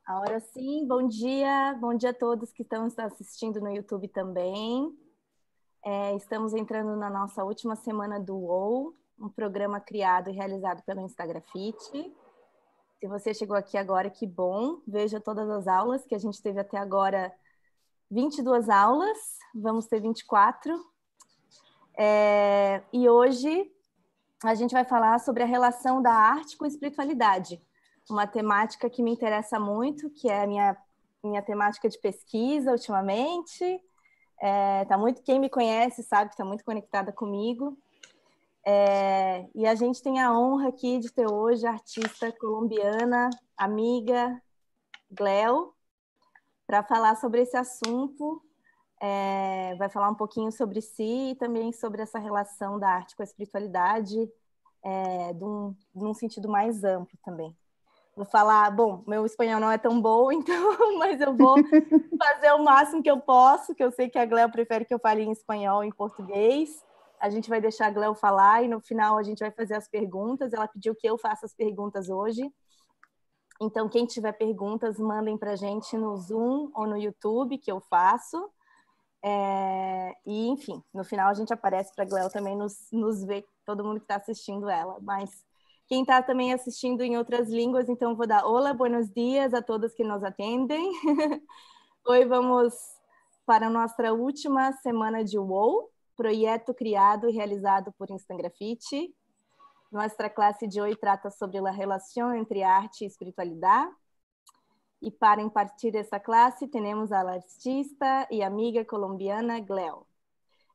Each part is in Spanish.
Agora sim, bom dia a todos que estão assistindo no YouTube também. Estamos entrando na nossa última semana do UOL, um programa criado e realizado pelo Instagrafite. Se você chegou aqui agora, que bom, veja todas as aulas, que a gente teve até agora 22 aulas, vamos ter 24. E hoje a gente vai falar sobre a relação da arte com espiritualidade, uma temática que me interessa muito, que é a minha temática de pesquisa ultimamente. Quem me conhece sabe que está muito conectada comigo. E a gente tem a honra aqui de ter hoje a artista colombiana, amiga Gleo, para falar sobre esse assunto. Vai falar um pouquinho sobre si e também sobre essa relação da arte com a espiritualidade, num sentido mais amplo também. Vou falar, bom, meu espanhol não é tão bom, então, mas eu vou fazer o máximo que eu posso, que eu sei que a Gleo prefere que eu fale em espanhol e em português. A gente vai deixar a Gleo falar e no final a gente vai fazer as perguntas. Ela pediu que eu faça as perguntas hoje. Então, quem tiver perguntas, mandem para a gente no Zoom ou no YouTube, que eu faço. E, enfim, no final a gente aparece para a Gleo também nos ver, todo mundo que está assistindo ela. Mas quem está também assistindo em outras línguas, então vou dar hola, buenos dias a todos que nos atendem. Hoje vamos para a nossa última semana de UOL, projeto criado e realizado por Instagrafite. Nossa classe de hoje trata sobre a relação entre arte e espiritualidade. E para impartir essa classe, temos a artista e amiga colombiana Gleo.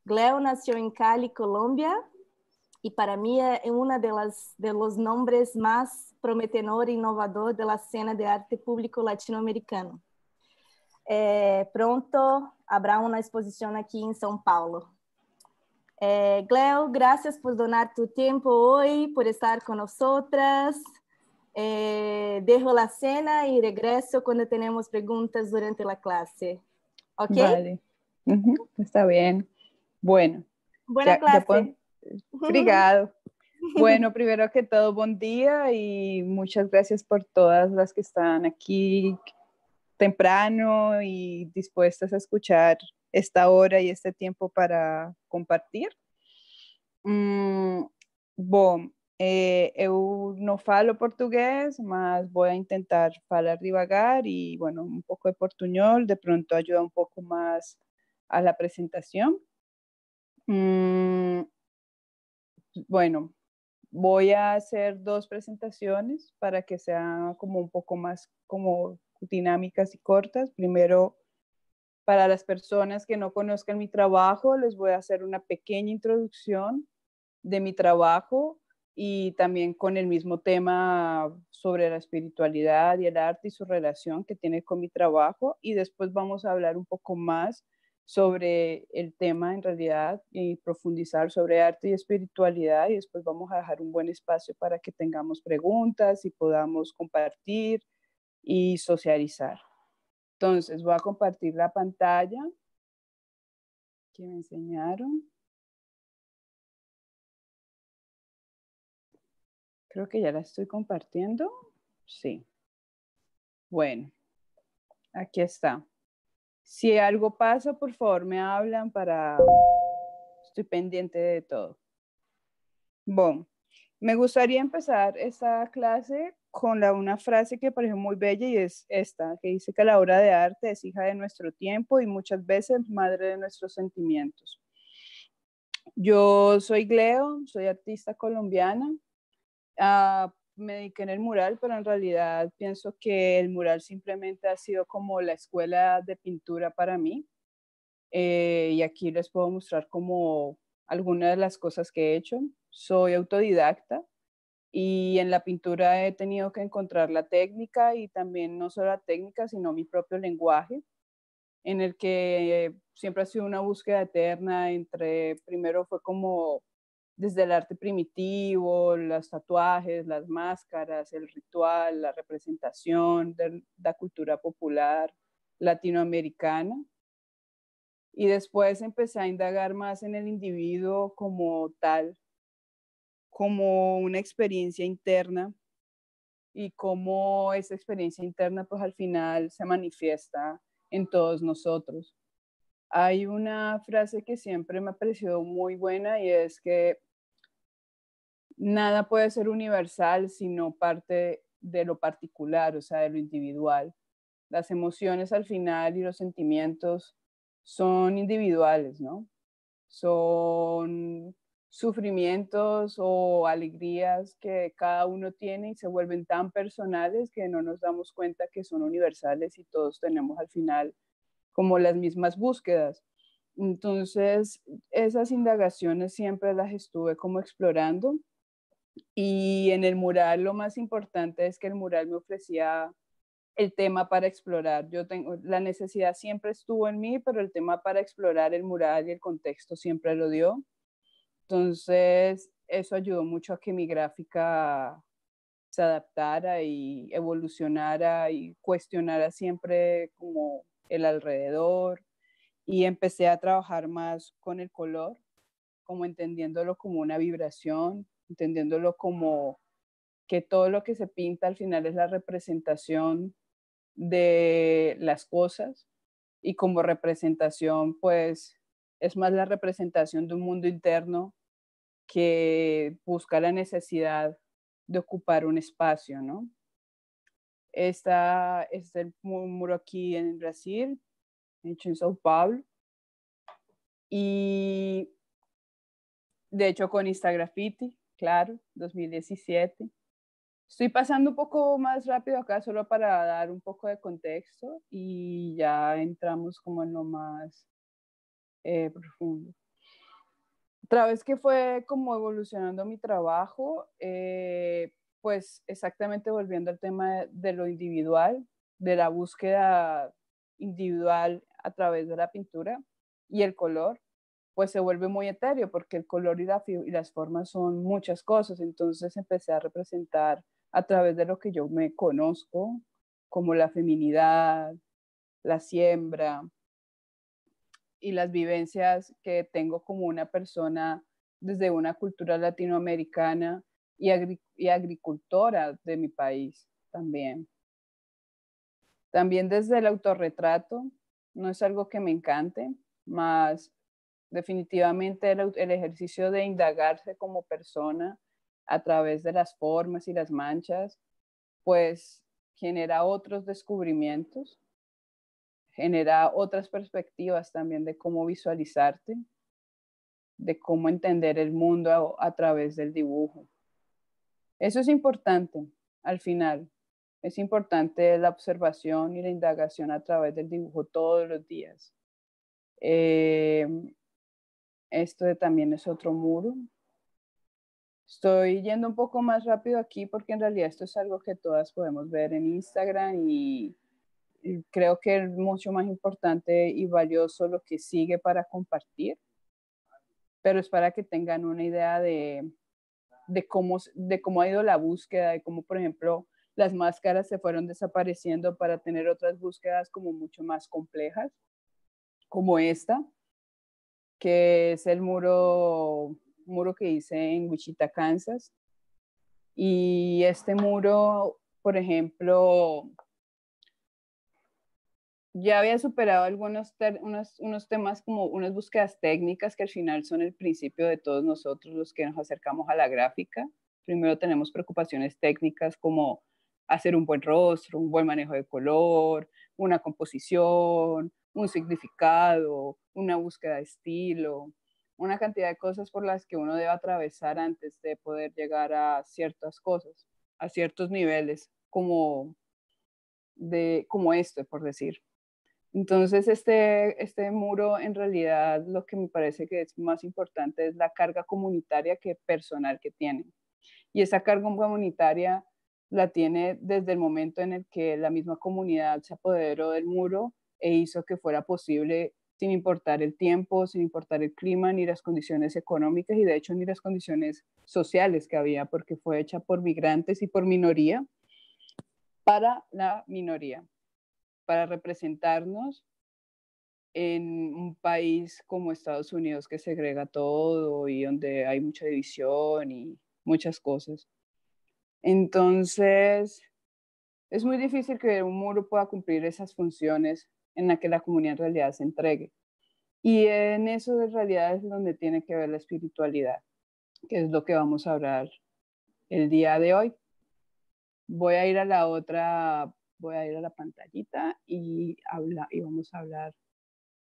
Gleo nació en Cali, Colombia, y para mí es uno de los nombres más prometedor e innovador de la escena de arte público latinoamericano. Pronto habrá una exposición aquí en São Paulo. Gleo, gracias por donar tu tiempo hoy, por estar con nosotras. Dejo la cena y regreso cuando tenemos preguntas durante la clase. ¿Ok? Vale, está bien. Bueno, Buena clase. Obrigado. Bueno, primero que todo, buen día y muchas gracias por todas las que están aquí temprano y dispuestas a escuchar esta hora y este tiempo para compartir. Bom, eu não falo português, mas vou tentar falar devagar y bueno, un poco de portuñol, de pronto ayuda un poco más a la presentación. Bueno, voy a hacer dos presentaciones para que sean como un poco más como dinámicas y cortas. Primero, para las personas que no conozcan mi trabajo, les voy a hacer una pequeña introducción de mi trabajo y también con el mismo tema sobre la espiritualidad y el arte y su relación que tiene con mi trabajo. Y después vamos a hablar un poco más sobre el tema en realidad y profundizar sobre arte y espiritualidad, y después vamos a dejar un buen espacio para que tengamos preguntas y podamos compartir y socializar. Entonces voy a compartir la pantalla que me enseñaron. Creo que ya la estoy compartiendo. Sí. Bueno, aquí está. Si algo pasa, por favor me hablan para... Estoy pendiente de todo. Bueno, me gustaría empezar esta clase con una frase que parece muy bella y es esta, que dice que la obra de arte es hija de nuestro tiempo y muchas veces madre de nuestros sentimientos. Yo soy Gleo, soy artista colombiana. Me dediqué en el mural, pero en realidad pienso que el mural simplemente ha sido como la escuela de pintura para mí. Y aquí les puedo mostrar como algunas de las cosas que he hecho. Soy autodidacta y en la pintura he tenido que encontrar la técnica y también no solo la técnica, sino mi propio lenguaje, en el que siempre ha sido una búsqueda eterna entre, primero fue como desde el arte primitivo, los tatuajes, las máscaras, el ritual, la representación de la cultura popular latinoamericana. Y después empecé a indagar más en el individuo como tal, como una experiencia interna y cómo esa experiencia interna pues al final se manifiesta en todos nosotros. Hay una frase que siempre me ha parecido muy buena y es que nada puede ser universal sino parte de lo particular, o sea, de lo individual. Las emociones al final y los sentimientos son individuales, ¿no? Son sufrimientos o alegrías que cada uno tiene y se vuelven tan personales que no nos damos cuenta que son universales y todos tenemos al final como las mismas búsquedas. Entonces, esas indagaciones siempre las estuve como explorando y en el mural lo más importante es que el mural me ofrecía el tema para explorar. Yo tengo, la necesidad siempre estuvo en mí, pero el tema para explorar el mural y el contexto siempre lo dio. Entonces, eso ayudó mucho a que mi gráfica se adaptara y evolucionara y cuestionara siempre como el alrededor. Y empecé a trabajar más con el color, como entendiéndolo como una vibración, entendiéndolo como que todo lo que se pinta al final es la representación de las cosas y como representación pues es más la representación de un mundo interno que busca la necesidad de ocupar un espacio, ¿no? Esta es el muro aquí en Brasil, hecho en Sao Paulo, y de hecho con Instagraffiti, claro, 2017. Estoy pasando un poco más rápido acá solo para dar un poco de contexto y ya entramos como en lo más profundo. Otra vez que fue como evolucionando mi trabajo, pues exactamente volviendo al tema de lo individual, de la búsqueda individual a través de la pintura y el color, pues se vuelve muy etéreo porque el color y las formas son muchas cosas. Entonces empecé a representar a través de lo que yo me conozco, como la feminidad, la siembra y las vivencias que tengo como una persona desde una cultura latinoamericana y agricultora de mi país también. También desde el autorretrato, no es algo que me encante, más definitivamente el ejercicio de indagarse como persona a través de las formas y las manchas, pues genera otros descubrimientos, genera otras perspectivas también de cómo visualizarte, de cómo entender el mundo a través del dibujo. Eso es importante al final. Es importante la observación y la indagación a través del dibujo todos los días. Esto también es otro muro. Estoy yendo un poco más rápido aquí porque en realidad esto es algo que todas podemos ver en Instagram y creo que es mucho más importante y valioso lo que sigue para compartir, pero es para que tengan una idea de cómo ha ido la búsqueda, de cómo, por ejemplo, las máscaras se fueron desapareciendo para tener otras búsquedas como mucho más complejas, como esta, que es el muro que hice en Wichita, Kansas. Y este muro, por ejemplo, ya había superado unos temas como unas búsquedas técnicas que al final son el principio de todos nosotros los que nos acercamos a la gráfica. Primero tenemos preocupaciones técnicas como hacer un buen rostro, un buen manejo de color, una composición, un significado, una búsqueda de estilo, una cantidad de cosas por las que uno debe atravesar antes de poder llegar a ciertas cosas, a ciertos niveles, como esto, por decir. Entonces, este muro en realidad lo que me parece que es más importante es la carga comunitaria que personal que tiene. Y esa carga comunitaria la tiene desde el momento en el que la misma comunidad se apoderó del muro e hizo que fuera posible sin importar el tiempo, sin importar el clima, ni las condiciones económicas y de hecho ni las condiciones sociales que había, porque fue hecha por migrantes y por minoría, para la minoría, para representarnos en un país como Estados Unidos que segrega todo y donde hay mucha división y muchas cosas. Entonces, es muy difícil que un muro pueda cumplir esas funciones en las que la comunidad en realidad se entregue. Y en eso de realidad es donde tiene que ver la espiritualidad, que es lo que vamos a hablar el día de hoy. Voy a ir a la pantallita y vamos a hablar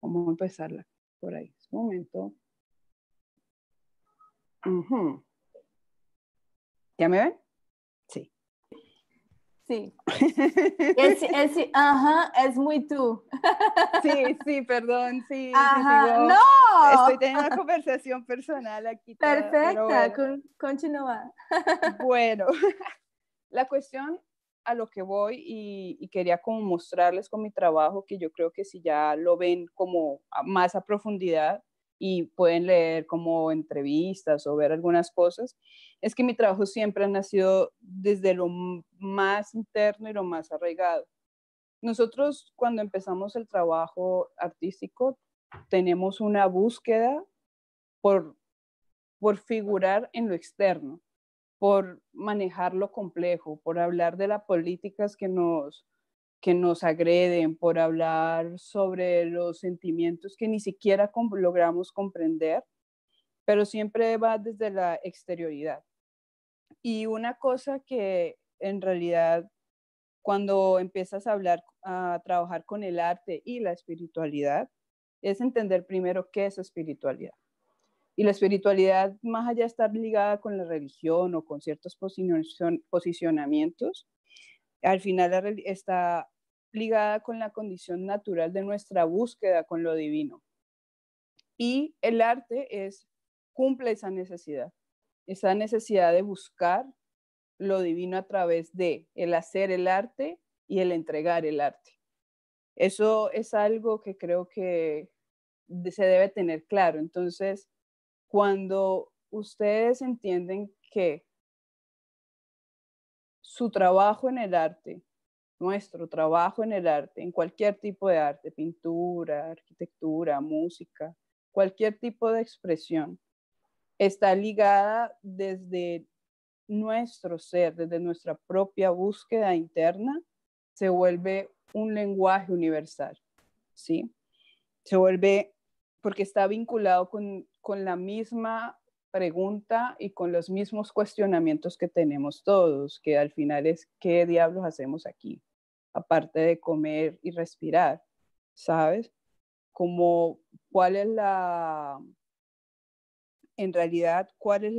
cómo empezarla por ahí. Un momento. ¿Ya me ven? Sí. Sí. Ajá, es muy tú. Sí, perdón, sí, Ajá, sigo. no. Estoy teniendo una conversación personal aquí toda, pero Perfecta, bueno. continúa. Bueno, la cuestión a lo que voy y quería como mostrarles con mi trabajo, que yo creo que si ya lo ven como más a profundidad y pueden leer como entrevistas o ver algunas cosas, es que mi trabajo siempre ha nacido desde lo más interno y lo más arraigado. Nosotros cuando empezamos el trabajo artístico tenemos una búsqueda por figurar en lo externo, por manejar lo complejo, por hablar de las políticas que nos agreden, por hablar sobre los sentimientos que ni siquiera logramos comprender, pero siempre va desde la exterioridad. Y una cosa que en realidad cuando empiezas a trabajar con el arte y la espiritualidad, es entender primero qué es espiritualidad. Y la espiritualidad, más allá de estar ligada con la religión o con ciertos posicionamientos, al final está ligada con la condición natural de nuestra búsqueda con lo divino. Y el arte cumple esa necesidad de buscar lo divino a través de el hacer el arte y el entregar el arte. Eso es algo que creo que se debe tener claro. Entonces, cuando ustedes entienden que su trabajo en el arte, nuestro trabajo en el arte, en cualquier tipo de arte, pintura, arquitectura, música, cualquier tipo de expresión, está ligada desde nuestro ser, desde nuestra propia búsqueda interna, se vuelve un lenguaje universal, ¿sí? Se vuelve, porque está vinculado con la misma pregunta y con los mismos cuestionamientos que tenemos todos, que al final es, ¿qué diablos hacemos aquí? Aparte de comer y respirar, ¿sabes? Como, ¿cuál es en realidad, cuál es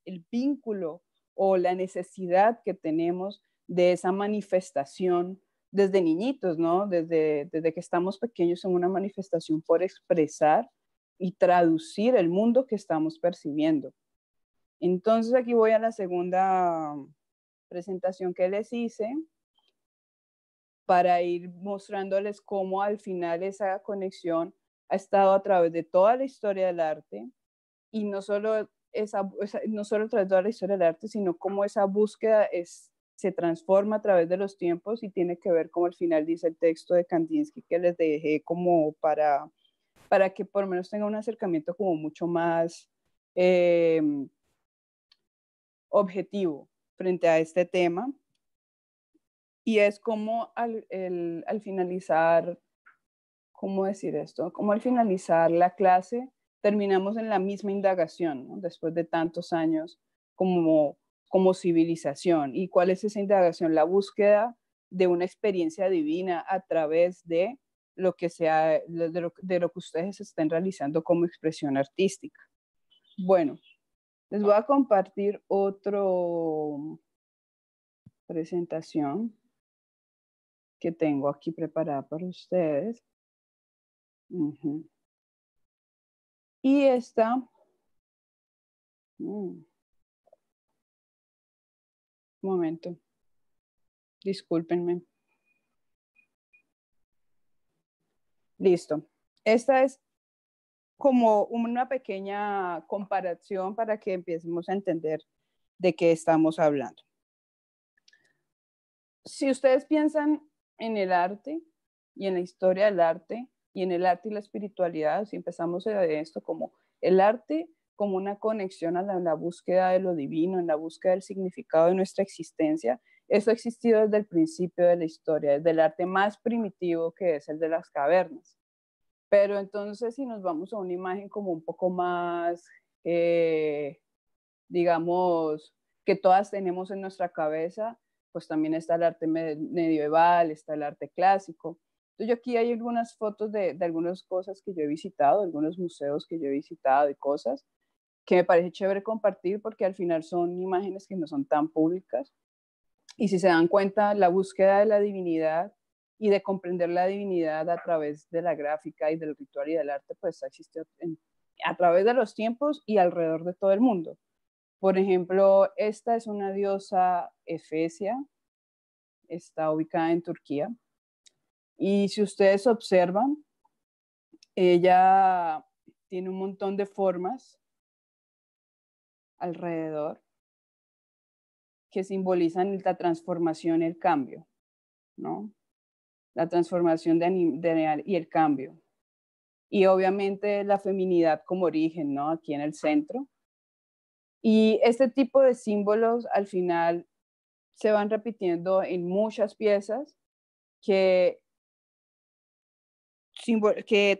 el vínculo o la necesidad que tenemos de esa manifestación desde niñitos, ¿no? Desde que estamos pequeños en una manifestación por expresar y traducir el mundo que estamos percibiendo. Entonces aquí voy a la segunda presentación que les hice para ir mostrándoles cómo al final esa conexión ha estado a través de toda la historia del arte y no solo a través de toda la historia del arte, sino cómo esa búsqueda se transforma a través de los tiempos y tiene que ver, como al final dice el texto de Kandinsky, que les dejé como para que por lo menos tengan un acercamiento como mucho más objetivo frente a este tema. Y es como al finalizar, ¿cómo decir esto? Como al finalizar la clase terminamos en la misma indagación, ¿no? Después de tantos años como civilización. ¿Y cuál es esa indagación? La búsqueda de una experiencia divina a través de lo que ustedes estén realizando como expresión artística. Bueno, les voy a compartir otra presentación que tengo aquí preparada para ustedes. Y esta, momento, discúlpenme. Listo. Esta es como una pequeña comparación para que empecemos a entender de qué estamos hablando. Si ustedes piensan en el arte y en la historia del arte y en el arte y la espiritualidad, si empezamos de esto como el arte como una conexión a la búsqueda de lo divino, en la búsqueda del significado de nuestra existencia. Eso ha existido desde el principio de la historia, desde el arte más primitivo, que es el de las cavernas. Pero entonces, si nos vamos a una imagen como un poco más, digamos, que todas tenemos en nuestra cabeza, pues también está el arte medieval, está el arte clásico. Entonces, yo aquí hay algunas fotos de algunas cosas que yo he visitado, algunos museos que yo he visitado y cosas que me parece chévere compartir porque al final son imágenes que no son tan públicas. Y si se dan cuenta, la búsqueda de la divinidad y de comprender la divinidad a través de la gráfica y del ritual y del arte, pues ha existido a través de los tiempos y alrededor de todo el mundo. Por ejemplo, esta es una diosa efesia, está ubicada en Turquía. Y si ustedes observan, ella tiene un montón de formas alrededor que simbolizan la transformación y el cambio, ¿no? La transformación y el cambio. Y obviamente la feminidad como origen, ¿no? Aquí en el centro. Y este tipo de símbolos al final se van repitiendo en muchas piezas que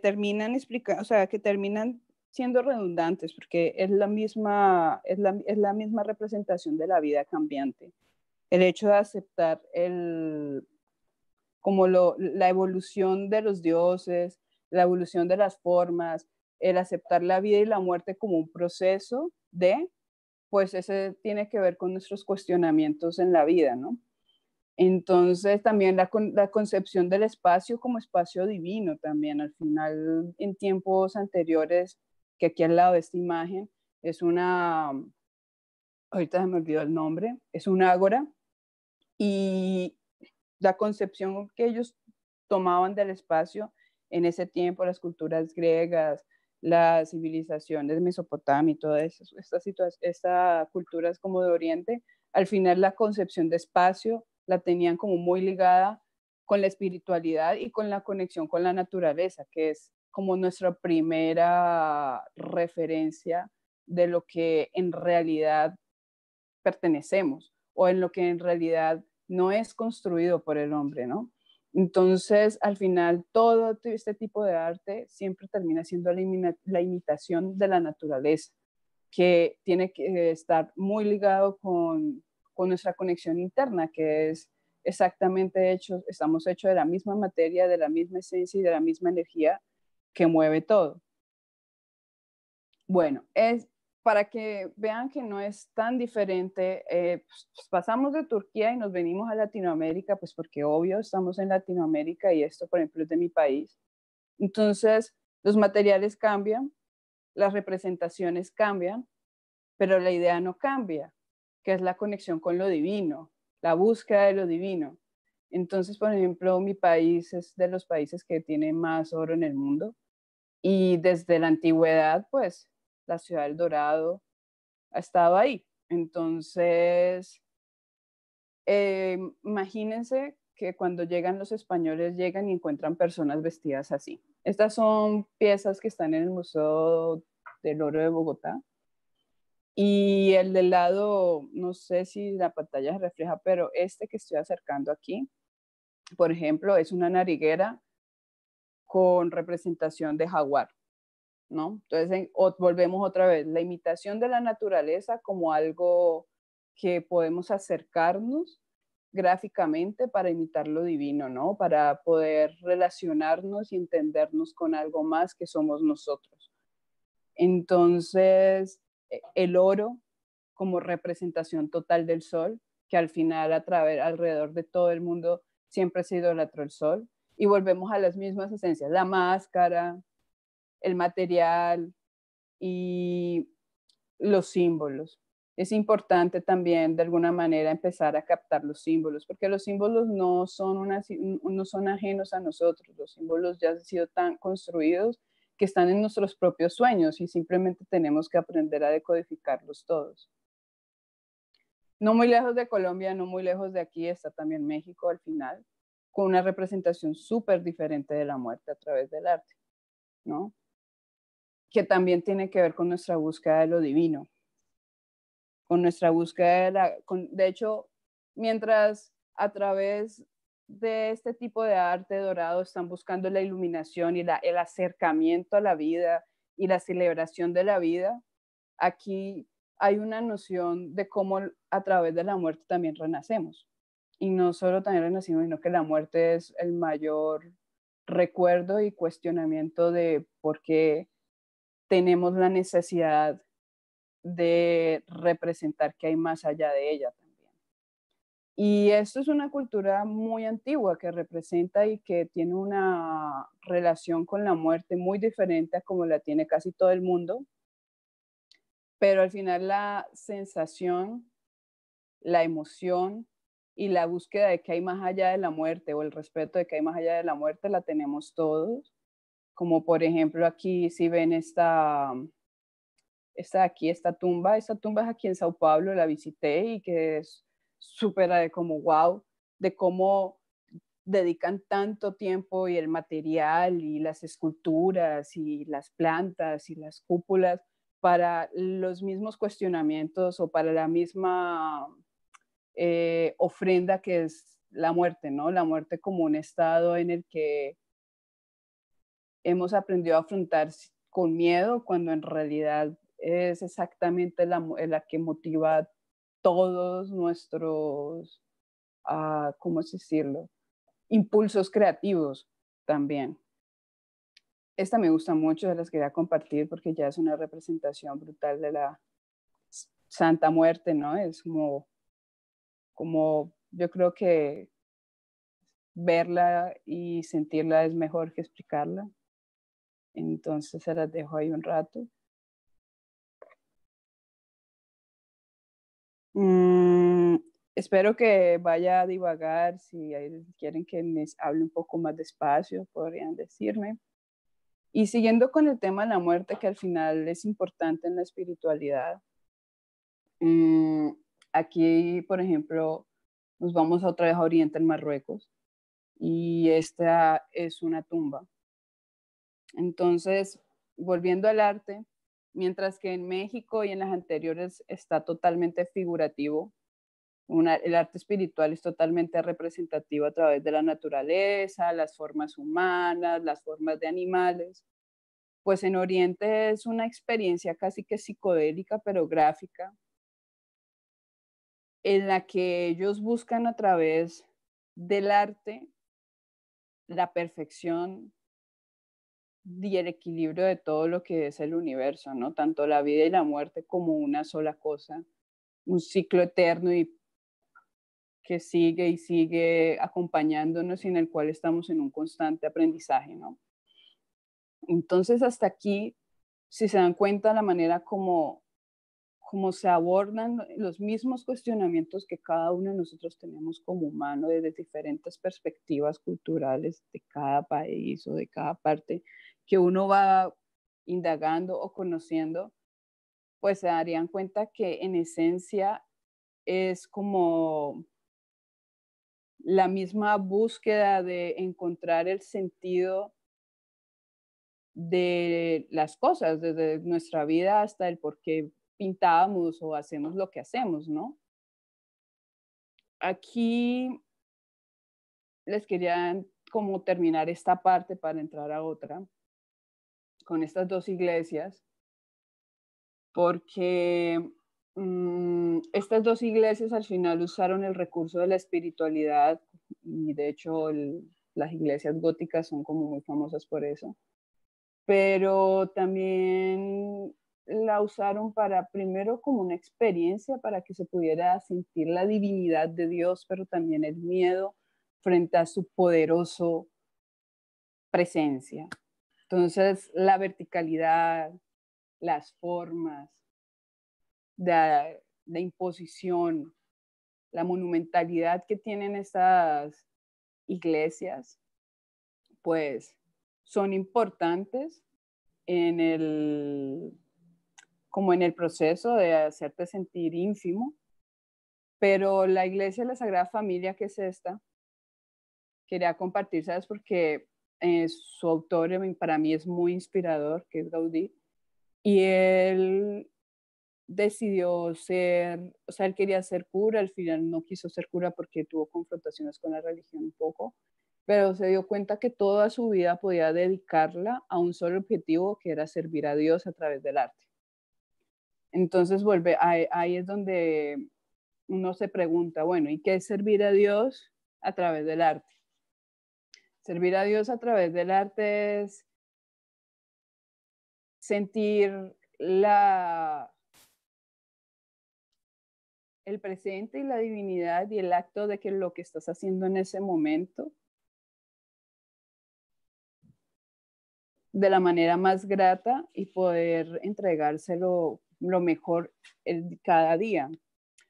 terminan explicando, o sea, que terminan siendo redundantes, porque es la misma representación de la vida cambiante. El hecho de aceptar la evolución de los dioses, la evolución de las formas, el aceptar la vida y la muerte como un proceso pues ese tiene que ver con nuestros cuestionamientos en la vida, ¿no? Entonces también la concepción del espacio como espacio divino también, al final en tiempos anteriores, que aquí al lado de esta imagen es ahorita se me olvidó el nombre, es un ágora, y la concepción que ellos tomaban del espacio en ese tiempo, las culturas griegas, las civilizaciones de Mesopotamia y todas estas culturas como de Oriente, al final la concepción de espacio la tenían como muy ligada con la espiritualidad y con la conexión con la naturaleza, que es como nuestra primera referencia de lo que en realidad pertenecemos o en lo que en realidad no es construido por el hombre, ¿no? Entonces, al final, todo este tipo de arte siempre termina siendo la imitación de la naturaleza, que tiene que estar muy ligado con nuestra conexión interna, que es exactamente estamos hechos de la misma materia, de la misma esencia y de la misma energía que mueve todo. Bueno, para que vean que no es tan diferente, pues pasamos de Turquía y nos venimos a Latinoamérica, pues porque obvio estamos en Latinoamérica y esto, por ejemplo, es de mi país. Entonces, los materiales cambian, las representaciones cambian, pero la idea no cambia, que es la conexión con lo divino, la búsqueda de lo divino. Entonces, por ejemplo, mi país es de los países que tiene más oro en el mundo y desde la antigüedad, pues, la ciudad del Dorado ha estado ahí. Entonces, imagínense que cuando llegan los españoles, llegan y encuentran personas vestidas así. Estas son piezas que están en el Museo del Oro de Bogotá. Y el del lado, no sé si la pantalla se refleja, pero este que estoy acercando aquí, por ejemplo, es una nariguera con representación de jaguar, ¿no? Entonces, volvemos otra vez, la imitación de la naturaleza como algo que podemos acercarnos gráficamente para imitar lo divino, ¿no? Para poder relacionarnos y entendernos con algo más que somos nosotros. Entonces, el oro como representación total del sol, que al final alrededor de todo el mundo siempre se idolatró el sol, y volvemos a las mismas esencias, la máscara, el material y los símbolos. Es importante también de alguna manera empezar a captar los símbolos, porque los símbolos no son ajenos a nosotros, los símbolos ya han sido tan construidos que están en nuestros propios sueños y simplemente tenemos que aprender a decodificarlos todos. No muy lejos de Colombia, no muy lejos de aquí, está también México al final, con una representación súper diferente de la muerte a través del arte, ¿no? que también tiene que ver con nuestra búsqueda de lo divino, con nuestra búsqueda de hecho, mientras a través de este tipo de arte dorado están buscando la iluminación y el acercamiento a la vida y la celebración de la vida, aquí hay una noción de cómo a través de la muerte también renacemos. Y no solo también renacimos, sino que la muerte es el mayor recuerdo y cuestionamiento de por qué tenemos la necesidad de representar que hay más allá de ella también. Y esto es una cultura muy antigua que representa y que tiene una relación con la muerte muy diferente a como la tiene casi todo el mundo, pero al final la sensación, la emoción y la búsqueda de que hay más allá de la muerte o el respeto de que hay más allá de la muerte la tenemos todos, como por ejemplo aquí si ven esta tumba es aquí en Sao Paulo, la visité y que es súper como wow, de cómo dedican tanto tiempo y el material y las esculturas y las plantas y las cúpulas para los mismos cuestionamientos o para la misma ofrenda que es la muerte, ¿no? La muerte como un estado en el que hemos aprendido a afrontar con miedo cuando en realidad es exactamente la que motiva todos nuestros, ¿cómo decirlo? Impulsos creativos también. Esta me gusta mucho, se las quería compartir porque ya es una representación brutal de la Santa Muerte, ¿no? Es como yo creo que verla y sentirla es mejor que explicarla. Entonces se las dejo ahí un rato. Espero que vaya a divagar. Si quieren que les hable un poco más despacio, podrían decirme. Y siguiendo con el tema de la muerte, que al final es importante en la espiritualidad. Aquí, por ejemplo, nos vamos otra vez a Oriente, en Marruecos, y esta es una tumba. Entonces, volviendo al arte, mientras que en México y en las anteriores está totalmente figurativo, el arte espiritual es totalmente representativo a través de la naturaleza, las formas humanas, las formas de animales. Pues en Oriente es una experiencia casi que psicodélica, pero gráfica, en la que ellos buscan a través del arte la perfección y el equilibrio de todo lo que es el universo, ¿no? Tanto la vida y la muerte como una sola cosa, un ciclo eterno y que sigue y sigue acompañándonos y en el cual estamos en un constante aprendizaje, ¿no? Entonces, hasta aquí, si se dan cuenta la manera como se abordan los mismos cuestionamientos que cada uno de nosotros tenemos como humano desde diferentes perspectivas culturales de cada país o de cada parte que uno va indagando o conociendo, pues se darían cuenta que en esencia es como la misma búsqueda de encontrar el sentido de las cosas, desde nuestra vida hasta el por qué pintamos o hacemos lo que hacemos, ¿no? Aquí les quería como terminar esta parte para entrar a otra, con estas dos iglesias, porque estas dos iglesias al final usaron el recurso de la espiritualidad y de hecho las iglesias góticas son como muy famosas por eso, pero también la usaron para primero como una experiencia para que se pudiera sentir la divinidad de Dios, pero también el miedo frente a su poderoso presencia. Entonces, la verticalidad, las formas, de imposición, la monumentalidad que tienen estas iglesias, pues son importantes como en el proceso de hacerte sentir ínfimo, pero la iglesia de la Sagrada Familia, que es esta, quería compartir, ¿sabes? Porque su autor para mí es muy inspirador, que es Gaudí, Y él decidió ser, o sea, él quería ser cura, al final no quiso ser cura porque tuvo confrontaciones con la religión un poco, pero se dio cuenta que toda su vida podía dedicarla a un solo objetivo, que era servir a Dios a través del arte. Entonces ahí es donde uno se pregunta, bueno, ¿y qué es servir a Dios a través del arte? Servir a Dios a través del arte es sentir el presente y la divinidad y el acto de que lo que estás haciendo en ese momento de la manera más grata y poder entregárselo lo mejor cada día.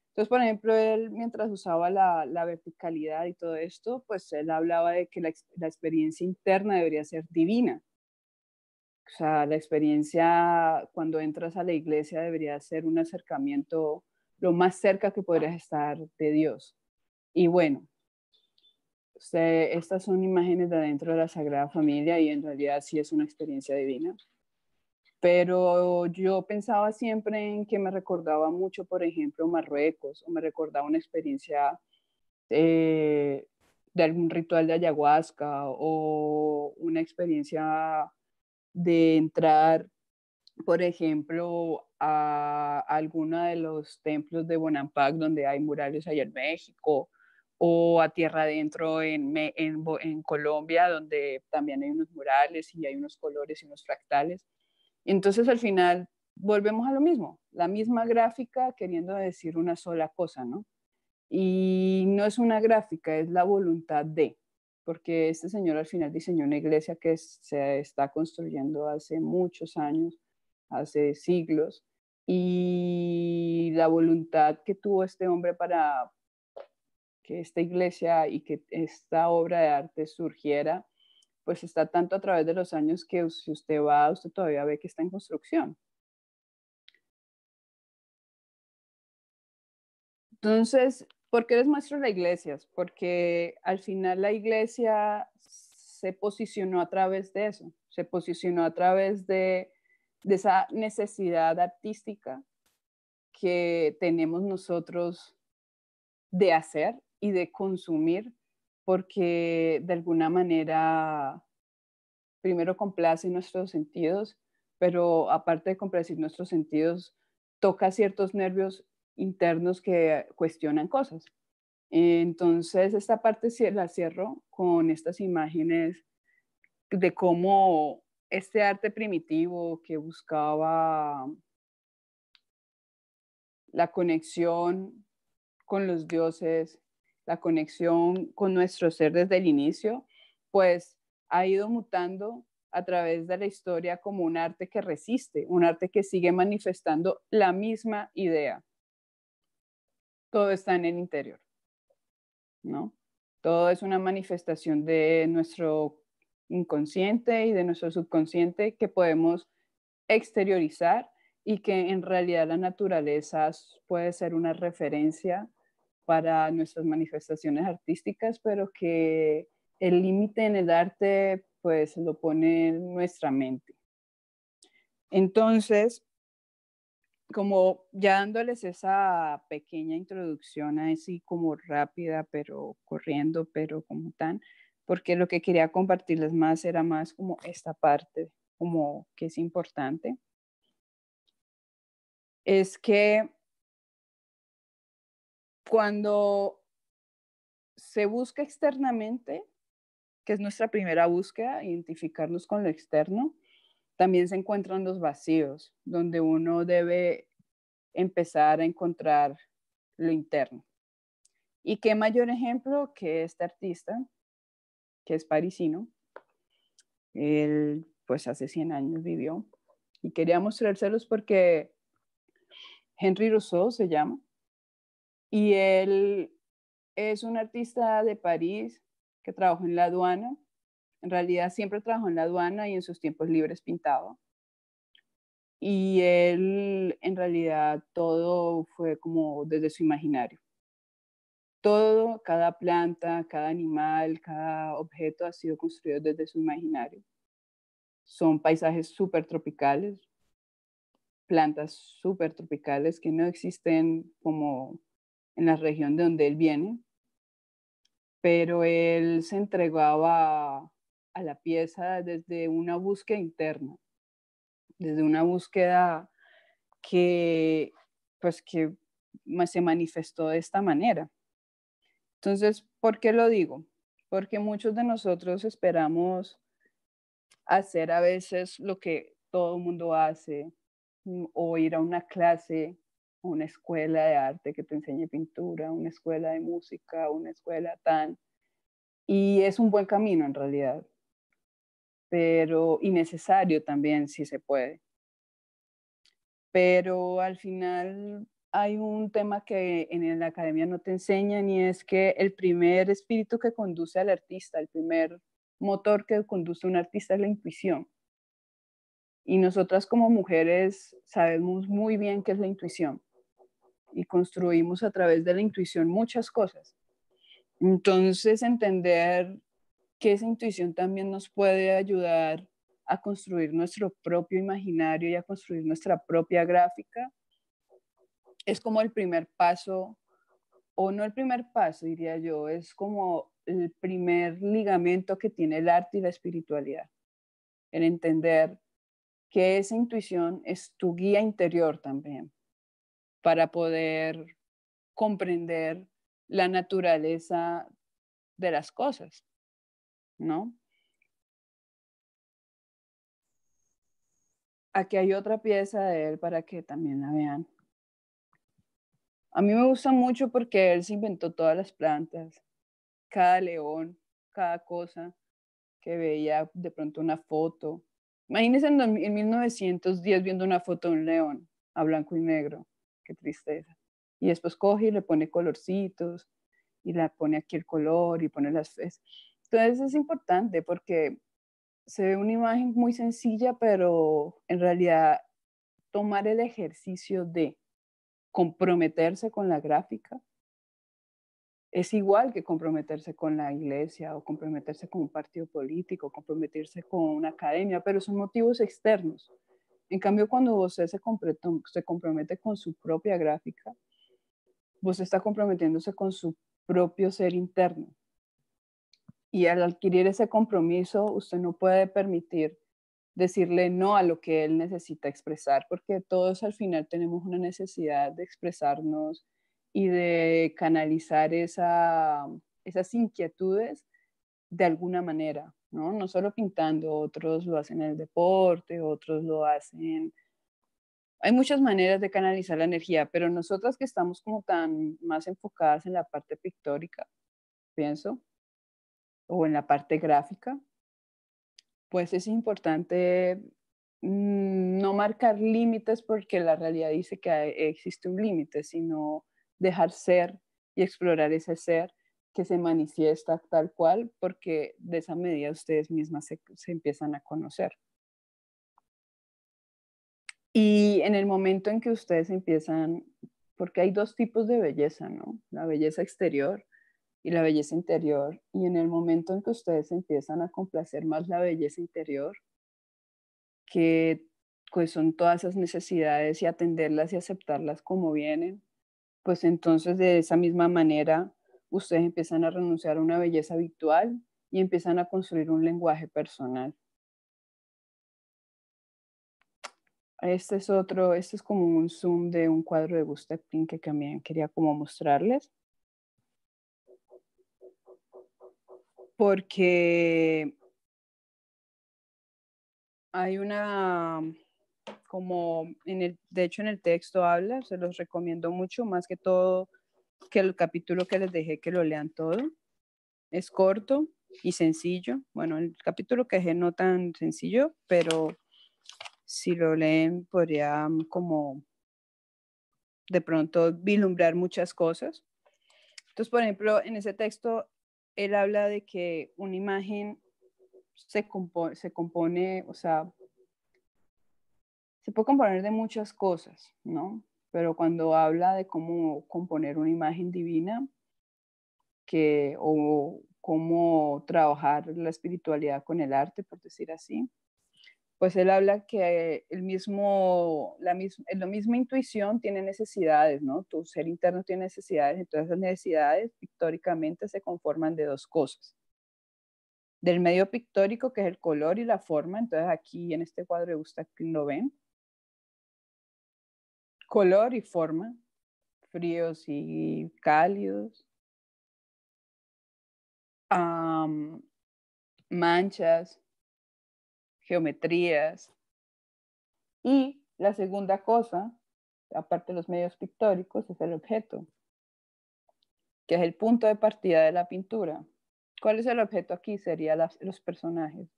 Entonces, por ejemplo, él mientras usaba la verticalidad y todo esto, pues él hablaba de que la experiencia interna debería ser divina. O sea, la experiencia cuando entras a la iglesia debería ser un acercamiento lo más cerca que podrías estar de Dios. Y bueno, estas son imágenes de adentro de la Sagrada Familia y en realidad sí es una experiencia divina. Pero yo pensaba siempre en que me recordaba mucho, por ejemplo, Marruecos, o me recordaba una experiencia de algún ritual de ayahuasca o una experiencia de entrar, por ejemplo, a alguno de los templos de Bonampak donde hay murales allá en México, o a tierra adentro en Colombia, donde también hay unos murales y hay unos colores y unos fractales. Entonces al final volvemos a lo mismo, la misma gráfica queriendo decir una sola cosa, ¿no? Y no es una gráfica, es la voluntad de, porque este señor al final diseñó una iglesia que se está construyendo hace muchos años, hace siglos, y la voluntad que tuvo este hombre para que esta iglesia y que esta obra de arte surgiera, pues está tanto a través de los años que si usted va, usted todavía ve que está en construcción. Entonces, ¿por qué les muestro la iglesia? Porque al final la iglesia se posicionó a través de eso, se posicionó a través de esa necesidad artística que tenemos nosotros de hacer y de consumir, porque de alguna manera primero complace nuestros sentidos, pero aparte de complacir nuestros sentidos, toca ciertos nervios internos que cuestionan cosas. Entonces, esta parte la cierro con estas imágenes de cómo este arte primitivo que buscaba la conexión con los dioses, la conexión con nuestro ser desde el inicio, pues ha ido mutando a través de la historia como un arte que resiste, un arte que sigue manifestando la misma idea. Todo está en el interior, ¿no? Todo es una manifestación de nuestro inconsciente y de nuestro subconsciente que podemos exteriorizar y que en realidad la naturaleza puede ser una referencia para nuestras manifestaciones artísticas, pero que el límite en el arte pues lo pone en nuestra mente. Entonces, como ya dándoles esa pequeña introducción así como rápida, pero corriendo, pero como tan, porque lo que quería compartirles más era más como esta parte, como que es importante, es que cuando se busca externamente, que es nuestra primera búsqueda, identificarnos con lo externo, también se encuentran los vacíos, donde uno debe empezar a encontrar lo interno. Y qué mayor ejemplo que este artista, que es parisino. Él pues hace 100 años vivió y quería mostrárselos porque Henri Rousseau se llama y él es un artista de París que trabajó en la aduana. En realidad siempre trabajó en la aduana y en sus tiempos libres pintaba. Y él en realidad todo fue como desde su imaginario. Todo, cada planta, cada animal, cada objeto ha sido construido desde su imaginario. Son paisajes súper tropicales, plantas súper tropicales que no existen como en la región de donde él viene, pero él se entregaba a la pieza desde una búsqueda interna, desde una búsqueda que, pues, que se manifestó de esta manera. Entonces, ¿por qué lo digo? Porque muchos de nosotros esperamos hacer a veces lo que todo el mundo hace, o ir a una clase, una escuela de arte que te enseñe pintura, una escuela de música, una escuela tan. Y es un buen camino en realidad, pero innecesario también si se puede. Pero al final hay un tema que en la academia no te enseñan y es que el primer espíritu que conduce al artista, el primer motor que conduce a un artista es la intuición. Y nosotras como mujeres sabemos muy bien qué es la intuición y construimos a través de la intuición muchas cosas. Entonces, entender que esa intuición también nos puede ayudar a construir nuestro propio imaginario y a construir nuestra propia gráfica es como el primer paso, o no el primer paso, diría yo, es como el primer ligamento que tiene el arte y la espiritualidad, en entender que esa intuición es tu guía interior también, para poder comprender la naturaleza de las cosas, ¿no? Aquí hay otra pieza de él para que también la vean. A mí me gusta mucho porque él se inventó todas las plantas, cada león, cada cosa que veía de pronto una foto. Imagínense en 1910 viendo una foto de un león a blanco y negro. Qué tristeza. Y después coge y le pone colorcitos y le pone aquí el color y pone las fes. Entonces es importante porque se ve una imagen muy sencilla, pero en realidad tomar el ejercicio de comprometerse con la gráfica es igual que comprometerse con la iglesia o comprometerse con un partido político, comprometerse con una academia, pero son motivos externos. En cambio, cuando usted se compromete con su propia gráfica, usted está comprometiéndose con su propio ser interno. Y al adquirir ese compromiso, usted no puede permitir decirle no a lo que él necesita expresar, porque todos al final tenemos una necesidad de expresarnos y de canalizar esas inquietudes de alguna manera, ¿no? No solo pintando, otros lo hacen en el deporte, otros lo hacen. Hay muchas maneras de canalizar la energía, pero nosotras que estamos como tan más enfocadas en la parte pictórica, pienso, o en la parte gráfica, pues es importante no marcar límites porque la realidad dice que existe un límite, sino dejar ser y explorar ese ser que se manifiesta tal cual, porque de esa medida ustedes mismas se empiezan a conocer. Y en el momento en que ustedes empiezan, porque hay dos tipos de belleza, ¿no? La belleza exterior y la belleza interior. Y en el momento en que ustedes empiezan a complacer más la belleza interior, que pues son todas esas necesidades y atenderlas y aceptarlas como vienen, pues entonces de esa misma manera ustedes empiezan a renunciar a una belleza habitual y empiezan a construir un lenguaje personal. Este es como un zoom de un cuadro de Gustav Klimt que también quería como mostrarles. Porque hay una, como de hecho en el texto habla, se los recomiendo mucho, más que todo que el capítulo que les dejé que lo lean todo. Es corto y sencillo. Bueno, el capítulo que dejé no tan sencillo, pero si lo leen podría como de pronto vislumbrar muchas cosas. Entonces, por ejemplo, en ese texto, él habla de que una imagen se compone, o sea, se puede componer de muchas cosas, ¿no? Pero cuando habla de cómo componer una imagen divina, o cómo trabajar la espiritualidad con el arte, por decir así, pues él habla que la misma intuición tiene necesidades, ¿no? Tu ser interno tiene necesidades, entonces esas necesidades pictóricamente se conforman de dos cosas. Del medio pictórico, que es el color y la forma, entonces aquí en este cuadro de Gustav lo ven. Color y forma, fríos y cálidos. Manchas, geometrías. Y la segunda cosa, aparte de los medios pictóricos, es el objeto, que es el punto de partida de la pintura. ¿Cuál es el objeto aquí? Serían los personajes.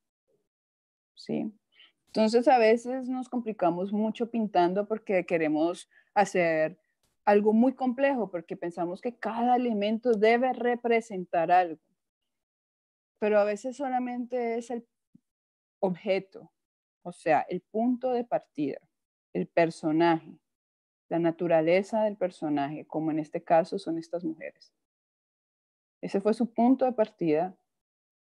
¿Sí? Entonces a veces nos complicamos mucho pintando porque queremos hacer algo muy complejo, porque pensamos que cada elemento debe representar algo. Pero a veces solamente es el objeto, o sea, el punto de partida, el personaje, la naturaleza del personaje, como en este caso son estas mujeres. Ese fue su punto de partida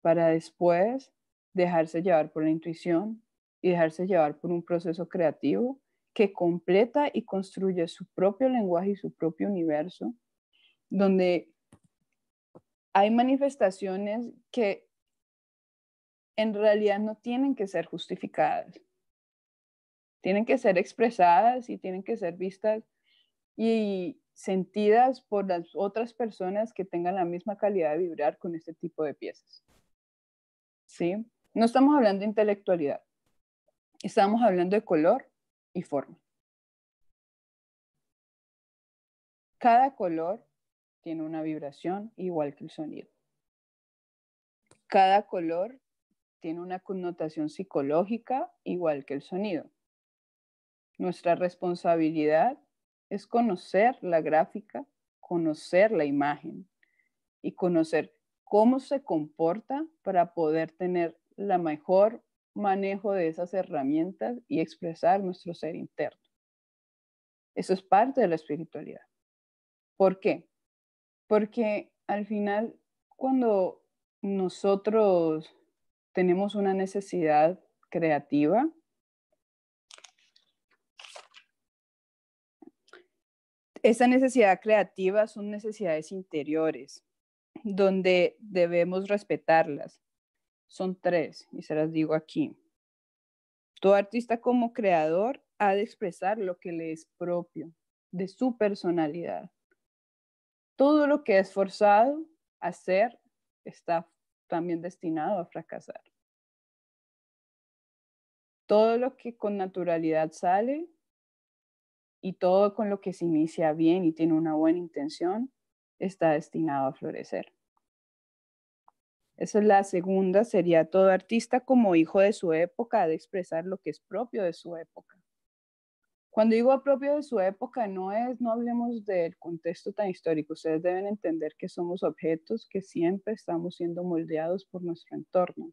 para después dejarse llevar por la intuición y dejarse llevar por un proceso creativo que completa y construye su propio lenguaje y su propio universo, donde hay manifestaciones que en realidad no tienen que ser justificadas. Tienen que ser expresadas y tienen que ser vistas y sentidas por las otras personas que tengan la misma calidad de vibrar con este tipo de piezas. ¿Sí? No estamos hablando de intelectualidad. Estamos hablando de color y forma. Cada color tiene una vibración igual que el sonido. Cada color tiene una connotación psicológica igual que el sonido. Nuestra responsabilidad es conocer la gráfica, conocer la imagen y conocer cómo se comporta para poder tener la mejor manejo de esas herramientas y expresar nuestro ser interno. Eso es parte de la espiritualidad. ¿Por qué? Porque al final, cuando nosotros tenemos una necesidad creativa, esa necesidad creativa son necesidades interiores, donde debemos respetarlas. Son tres, y se las digo aquí. Todo artista como creador ha de expresar lo que le es propio, de su personalidad. Todo lo que es forzado a hacer está también destinado a fracasar. Todo lo que con naturalidad sale y todo con lo que se inicia bien y tiene una buena intención está destinado a florecer. Esa es la segunda, sería todo artista como hijo de su época ha de expresar lo que es propio de su época. Cuando digo propio de su época, no hablemos del contexto tan histórico. Ustedes deben entender que somos objetos que siempre estamos siendo moldeados por nuestro entorno.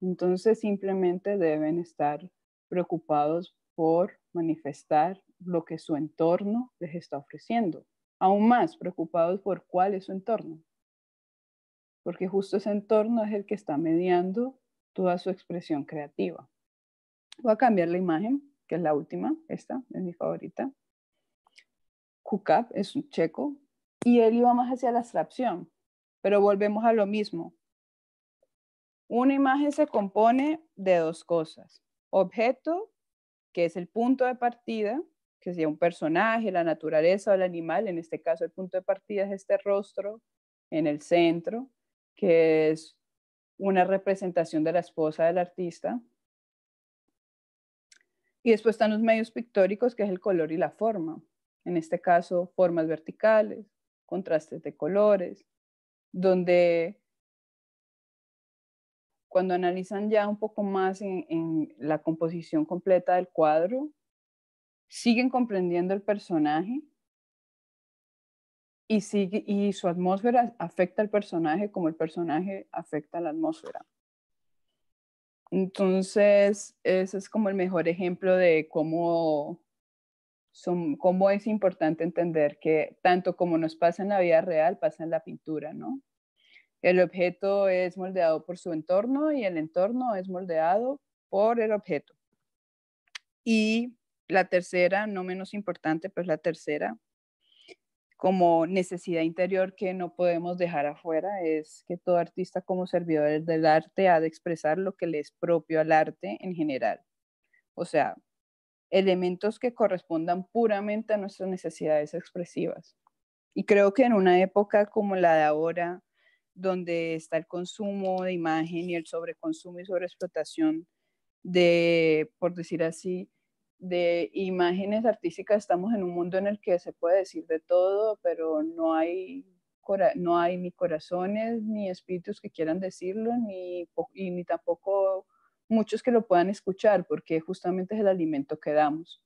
Entonces simplemente deben estar preocupados por manifestar lo que su entorno les está ofreciendo. Aún más preocupados por cuál es su entorno. Porque justo ese entorno es el que está mediando toda su expresión creativa. Voy a cambiar la imagen, que es la última, esta es mi favorita. Kukav es un checo y él iba más hacia la abstracción, pero volvemos a lo mismo. Una imagen se compone de dos cosas. Objeto, que es el punto de partida, que sería un personaje, la naturaleza o el animal. En este caso, el punto de partida es este rostro en el centro, que es una representación de la esposa del artista. Y después están los medios pictóricos, que es el color y la forma. En este caso, formas verticales, contrastes de colores, donde cuando analizan ya un poco más en la composición completa del cuadro, siguen comprendiendo el personaje y su atmósfera afecta al personaje como el personaje afecta a la atmósfera. Entonces, ese es como el mejor ejemplo de cómo es importante entender que tanto como nos pasa en la vida real, pasa en la pintura, ¿no? El objeto es moldeado por su entorno y el entorno es moldeado por el objeto. Y la tercera, no menos importante, pues la tercera, como necesidad interior que no podemos dejar afuera, es que todo artista como servidor del arte ha de expresar lo que le es propio al arte en general. O sea, elementos que correspondan puramente a nuestras necesidades expresivas. Y creo que en una época como la de ahora, donde está el consumo de imagen y el sobreconsumo y sobreexplotación de, por decir así, de imágenes artísticas, estamos en un mundo en el que se puede decir de todo, pero no hay ni corazones, ni espíritus que quieran decirlo, ni tampoco muchos que lo puedan escuchar, porque justamente es el alimento que damos.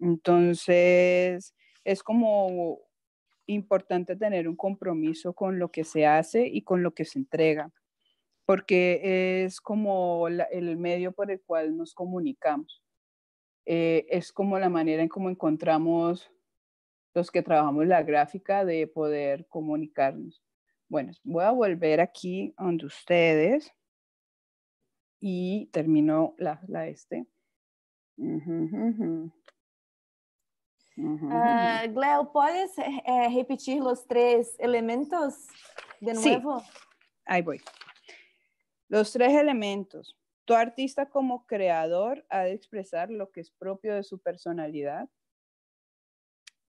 Entonces, es como importante tener un compromiso con lo que se hace y con lo que se entrega, porque es como el medio por el cual nos comunicamos. Es como la manera en cómo encontramos los que trabajamos la gráfica de poder comunicarnos. Bueno, voy a volver aquí donde ustedes y termino la este. Gleo, ¿puedes repetir los 3 elementos de Sí, nuevo? ahí voy. Los 3 elementos. Tu artista como creador ha de expresar lo que es propio de su personalidad.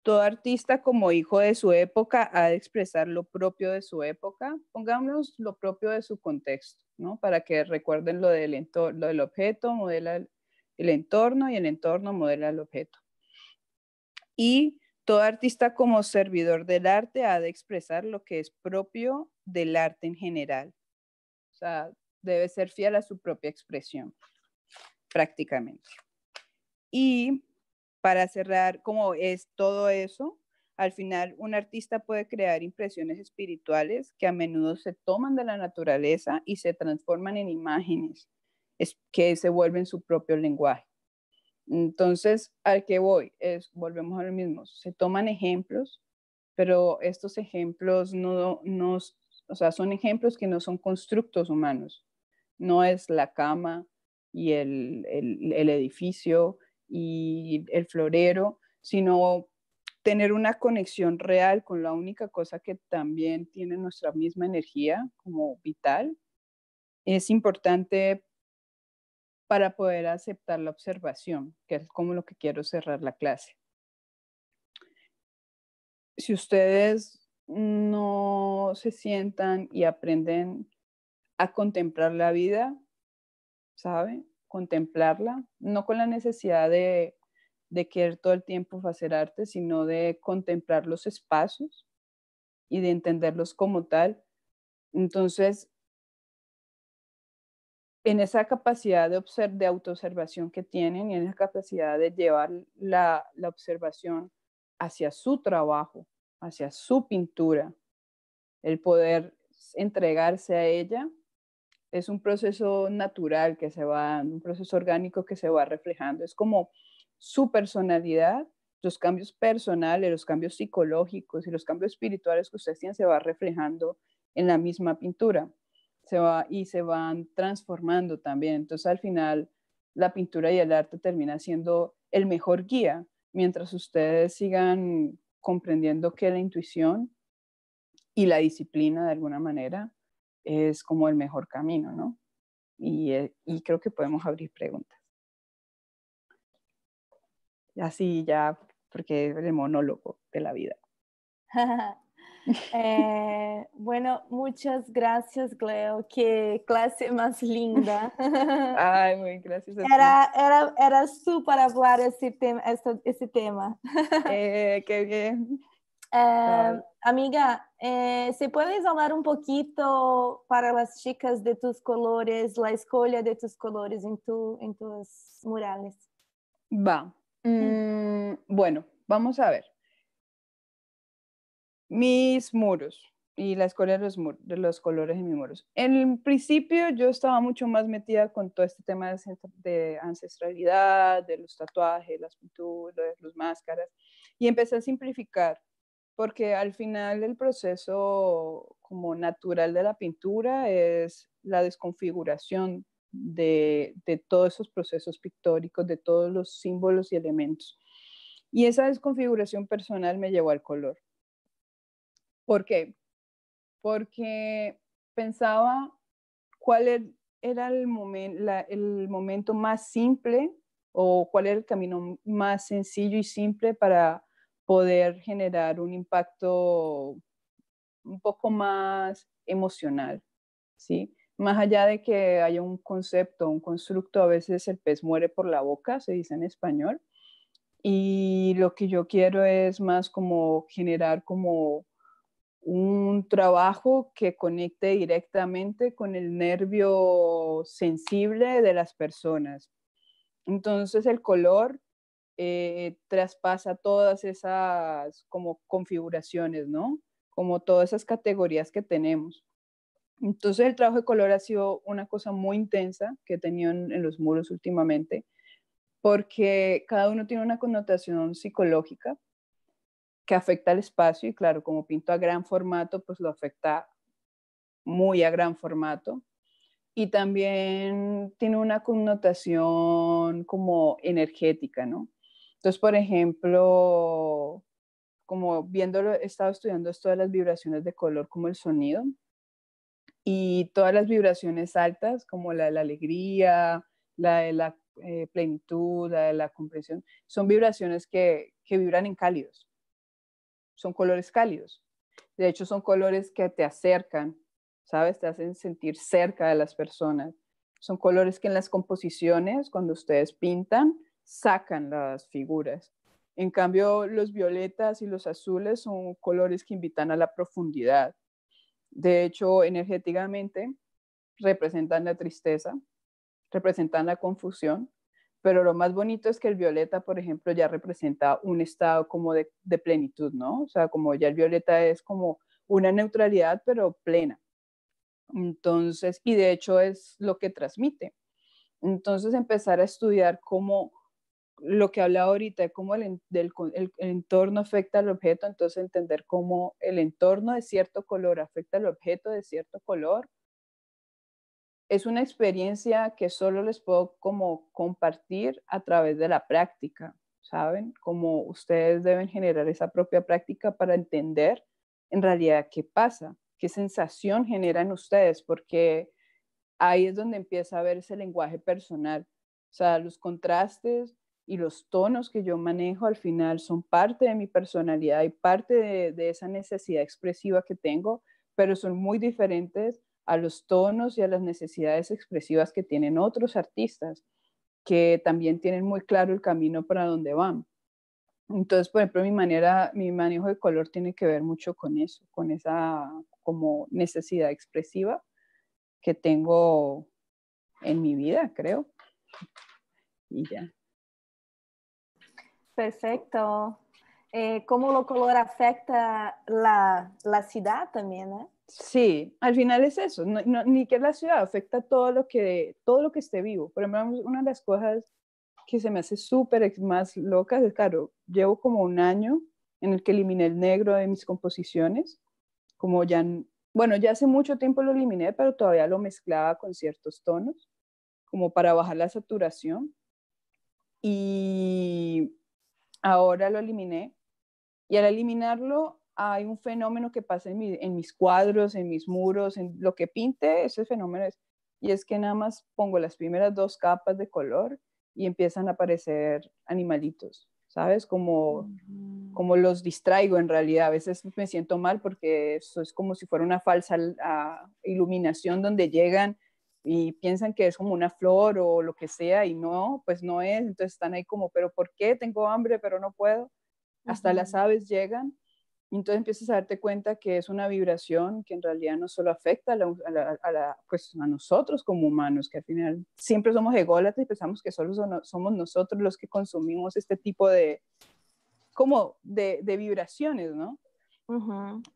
Todo artista como hijo de su época ha de expresar lo propio de su época. Pongámonos lo propio de su contexto, ¿no? Para que recuerden lo del objeto, modela el entorno y el entorno modela el objeto. Y todo artista como servidor del arte ha de expresar lo que es propio del arte en general. O sea, debe ser fiel a su propia expresión, prácticamente. Y para cerrar, como es todo eso, al final un artista puede crear impresiones espirituales que a menudo se toman de la naturaleza y se transforman en imágenes que se vuelven su propio lenguaje. Entonces, al que voy volvemos a lo mismo, se toman ejemplos, pero estos ejemplos o sea, son ejemplos que no son constructos humanos, no es la cama y el edificio y el florero, sino tener una conexión real con la única cosa que también tiene nuestra misma energía como vital. Es importante para poder aceptar la observación, que es como lo que quiero cerrar la clase. Si ustedes no se sientan y aprenden a contemplar la vida, ¿sabe? Contemplarla, no con la necesidad de querer todo el tiempo hacer arte, sino de contemplar los espacios y de entenderlos como tal. Entonces, en esa capacidad de autoobservación que tienen y en esa capacidad de llevar la observación hacia su trabajo, hacia su pintura, el poder entregarse a ella, es un proceso natural que se va, un proceso orgánico que se va reflejando. Es como su personalidad, los cambios personales, los cambios psicológicos y los cambios espirituales que ustedes tienen se va reflejando en la misma pintura. Se van transformando también. Entonces, al final, la pintura y el arte termina siendo el mejor guía, mientras ustedes sigan comprendiendo que la intuición y la disciplina, de alguna manera, es como el mejor camino, ¿no? Y creo que podemos abrir preguntas. Así ya, porque es el monólogo de la vida. Bueno, muchas gracias, Gleo. Qué clase más linda. Ay, muy gracias a ti. Era súper hablar ese tema. Qué bien. Amiga, ¿se puedes hablar un poquito para las chicas de tus colores, la escolha de tus colores en tus murales? Va. Bueno, vamos a ver. Mis muros y la escuela de los colores en mis muros. En el principio yo estaba mucho más metida con todo este tema de ancestralidad, de los tatuajes, las pinturas, las máscaras, y empecé a simplificar, porque al final el proceso como natural de la pintura es la desconfiguración de todos esos procesos pictóricos, de todos los símbolos y elementos. Y esa desconfiguración personal me llevó al color. ¿Por qué? Porque pensaba cuál era el momento más simple o cuál era el camino más sencillo y simple para poder generar un impacto un poco más emocional, ¿sí? Más allá de que haya un concepto, un constructo, a veces el pez muere por la boca, se dice en español, y lo que yo quiero es más como generar como un trabajo que conecte directamente con el nervio sensible de las personas. Entonces el color traspasa todas esas como configuraciones, ¿no? Como todas esas categorías que tenemos. Entonces el trabajo de color ha sido una cosa muy intensa que he tenido en los muros últimamente, porque cada uno tiene una connotación psicológica que afecta al espacio y claro, como pinto a gran formato, pues lo afecta muy a gran formato. Y también tiene una connotación como energética, ¿no? Entonces, por ejemplo, como viéndolo, he estado estudiando esto de las vibraciones de color como el sonido y todas las vibraciones altas, como la de la alegría, la de la plenitud, la de la comprensión, son vibraciones que vibran en cálidos, son colores cálidos. De hecho, son colores que te acercan, ¿sabes? Te hacen sentir cerca de las personas. Son colores que en las composiciones, cuando ustedes pintan, sacan las figuras. En cambio, los violetas y los azules son colores que invitan a la profundidad. De hecho, energéticamente representan la tristeza, representan la confusión, pero lo más bonito es que el violeta, por ejemplo, ya representa un estado como de plenitud, ¿no? O sea, como ya el violeta es como una neutralidad, pero plena. Entonces, y de hecho es lo que transmite. Entonces, empezar a estudiar cómo lo que hablaba ahorita, cómo el entorno afecta al objeto, entonces entender cómo el entorno de cierto color afecta al objeto de cierto color, es una experiencia que solo les puedo como compartir a través de la práctica, ¿saben? Como ustedes deben generar esa propia práctica para entender en realidad qué pasa, qué sensación generan ustedes, porque ahí es donde empieza a ver ese lenguaje personal. O sea, los contrastes y los tonos que yo manejo al final son parte de mi personalidad y parte de esa necesidad expresiva que tengo, pero son muy diferentes a los tonos y a las necesidades expresivas que tienen otros artistas que también tienen muy claro el camino para donde van. Entonces, por ejemplo, mi manejo de color tiene que ver mucho con eso, con esa como necesidad expresiva que tengo en mi vida, creo. Y ya. Perfecto. Cómo el color afecta la ciudad también, ¿eh? Sí, al final es eso, ni que la ciudad afecta todo lo que esté vivo. Por ejemplo, una de las cosas que se me hace súper más loca es, claro, llevo como un año en el que eliminé el negro de mis composiciones, como ya, bueno, ya hace mucho tiempo lo eliminé, pero todavía lo mezclaba con ciertos tonos, como para bajar la saturación. Y ahora lo eliminé. Y al eliminarlo, hay un fenómeno que pasa en mis cuadros, en mis muros, en lo que pinte, ese fenómeno es, y es que nada más pongo las primeras dos capas de color y empiezan a aparecer animalitos, ¿sabes? Como los distraigo en realidad. A veces me siento mal porque eso es como si fuera una falsa iluminación donde llegan y piensan que es como una flor o lo que sea y no, pues no es. Entonces están ahí como, pero ¿por qué? Tengo hambre, pero no puedo. Hasta las aves llegan. Y entonces empiezas a darte cuenta que es una vibración que en realidad no solo afecta pues a nosotros como humanos, que al final siempre somos ególatras y pensamos que solo somos nosotros los que consumimos este tipo de vibraciones, ¿no?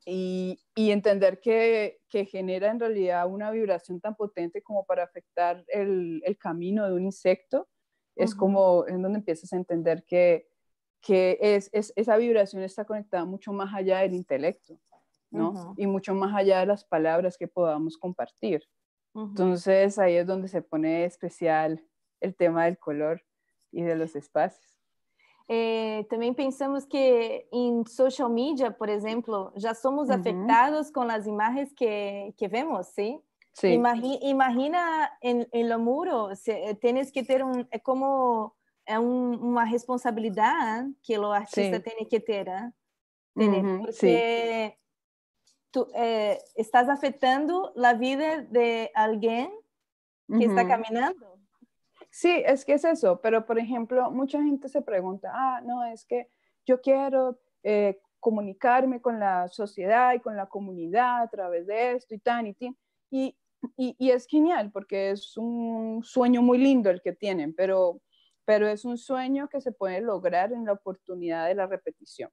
Y entender que genera en realidad una vibración tan potente como para afectar el camino de un insecto, es como en donde empiezas a entender que esa vibración está conectada mucho más allá del intelecto, ¿no? Y mucho más allá de las palabras que podamos compartir. Entonces ahí es donde se pone especial el tema del color y de los espacios. Também pensamos que em social media, por exemplo, já somos afetados com as imagens que vemos, ¿sí? Sí. Imagina em lo muro, tienes que ter é como uma responsabilidade que o artista Sí. tem que ter, ¿eh? Sí. Porque tú estás afectando la vida de alguien que está caminando. Sí, es que es eso, pero por ejemplo, mucha gente se pregunta, no, es que yo quiero comunicarme con la sociedad y con la comunidad a través de esto y tan y tin. Y es genial porque es un sueño muy lindo el que tienen, pero es un sueño que se puede lograr en la oportunidad de la repetición,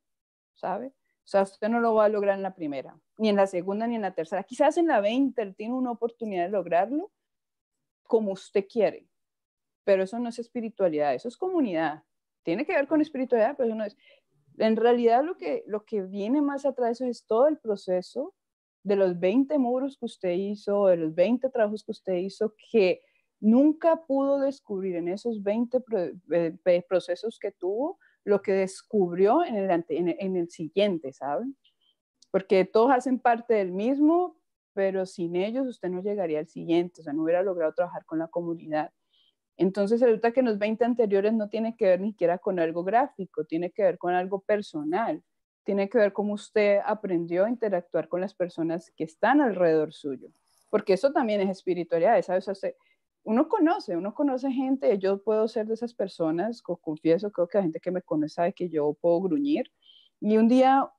¿sabe? O sea, usted no lo va a lograr en la primera, ni en la segunda, ni en la tercera. Quizás en la 20 él tiene una oportunidad de lograrlo como usted quiere, pero eso no es espiritualidad, eso es comunidad. Tiene que ver con espiritualidad, pero eso no es. En realidad lo que viene más atrás es todo el proceso de los 20 muros que usted hizo, de los 20 trabajos que usted hizo, que nunca pudo descubrir en esos 20 procesos que tuvo, lo que descubrió en el siguiente, ¿saben? Porque todos hacen parte del mismo, pero sin ellos usted no llegaría al siguiente, o sea, no hubiera logrado trabajar con la comunidad. Entonces resulta que en los 20 anteriores no tiene que ver ni siquiera con algo gráfico, tiene que ver con algo personal, tiene que ver cómo usted aprendió a interactuar con las personas que están alrededor suyo, porque eso también es espiritualidad, ¿sabes? O sea, uno conoce gente, yo puedo ser de esas personas, confieso, creo que la gente que me conoce sabe que yo puedo gruñir, y un día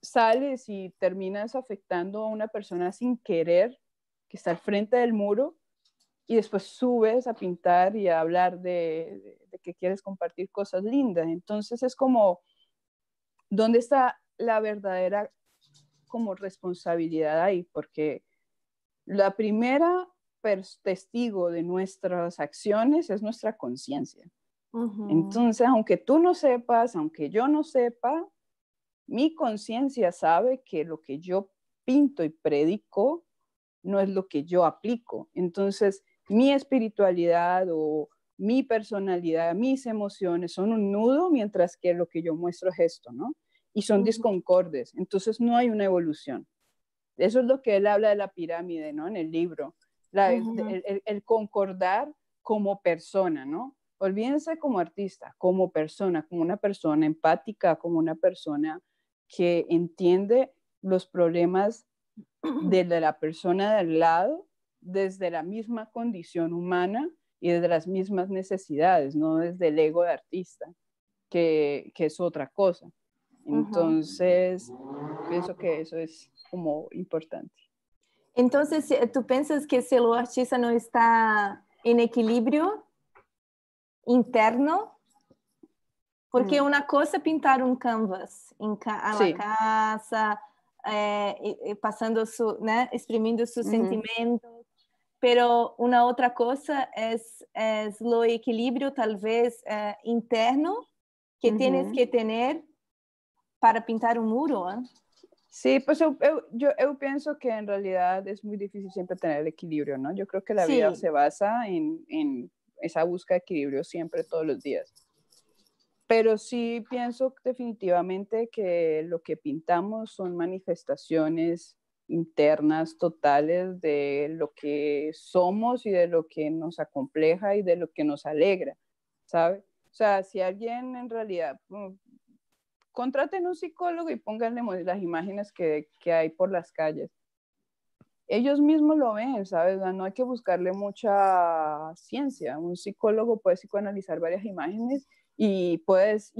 sales y terminas afectando a una persona sin querer, que está al frente del muro, y después subes a pintar y a hablar de que quieres compartir cosas lindas. Entonces es como, ¿dónde está la verdadera como responsabilidad ahí? Porque la primera testigo de nuestras acciones es nuestra conciencia. Entonces, aunque tú no sepas, aunque yo no sepa, mi conciencia sabe que lo que yo pinto y predico no es lo que yo aplico. Entonces, mi espiritualidad o mi personalidad, mis emociones son un nudo, mientras que lo que yo muestro es esto, ¿no? Y son disconcordes. Entonces, no hay una evolución. Eso es lo que él habla de la pirámide, ¿no? En el libro. El concordar como persona, ¿no? Olvídense como artista, como persona, como una persona empática, como una persona que entiende los problemas de la persona del lado desde la misma condición humana y desde las mismas necesidades, no desde el ego de artista, que es otra cosa. Entonces, pienso que eso es como importante. Entonces, ¿tú piensas que si el artista no está en equilibrio interno? Porque una cosa es pintar un canvas a la casa, pasando exprimiendo sus sentimientos, pero una otra cosa es lo equilibrio tal vez interno que tienes que tener para pintar un muro. Sí, pues yo pienso que en realidad es muy difícil siempre tener el equilibrio, ¿no? Yo creo que la vida se basa en esa búsqueda de equilibrio siempre, todos los días. Pero sí pienso definitivamente que lo que pintamos son manifestaciones internas totales de lo que somos y de lo que nos acompleja y de lo que nos alegra, ¿sabe? O sea, si alguien en realidad, contraten un psicólogo y pónganle las imágenes que hay por las calles. Ellos mismos lo ven, ¿sabes? No hay que buscarle mucha ciencia. Un psicólogo puede psicoanalizar varias imágenes y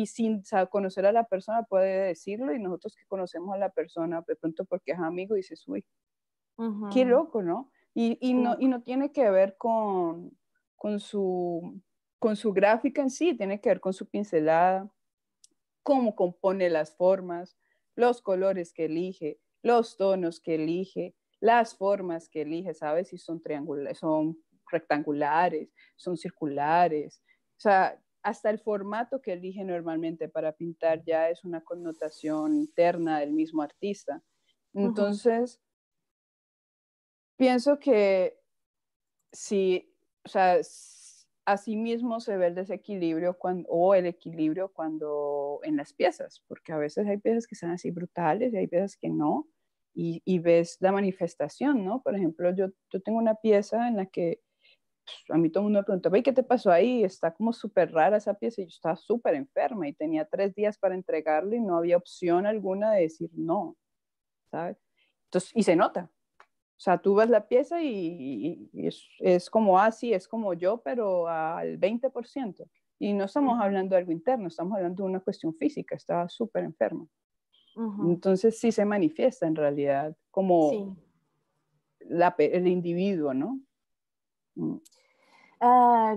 sin conocer a la persona puede decirlo, y nosotros que conocemos a la persona, de pronto porque es amigo, dices, uy, qué loco, ¿no? Y no tiene que ver con su gráfica en sí, tiene que ver con su pincelada, cómo compone las formas, los colores que elige, los tonos que elige, las formas que elige, ¿sabes? Si son triangulares, son rectangulares, son circulares. O sea, hasta el formato que elige normalmente para pintar ya es una connotación interna del mismo artista. Entonces, pienso que sí, o sea, así mismo se ve el desequilibrio o el equilibrio cuando en las piezas, porque a veces hay piezas que son así brutales y hay piezas que no, y ves la manifestación, ¿no? Por ejemplo, yo tengo una pieza en la que a mí todo el mundo me preguntaba, ¿y qué te pasó ahí? Está como súper rara esa pieza y yo estaba súper enferma y tenía 3 días para entregarlo y no había opción alguna de decir no, ¿sabes? Entonces, y se nota. O sea, tú ves la pieza y es como así, es como yo, pero al 20%. Y no estamos hablando de algo interno, estamos hablando de una cuestión física, estaba súper enferma. Entonces sí se manifiesta en realidad como Sí. el individuo, ¿no?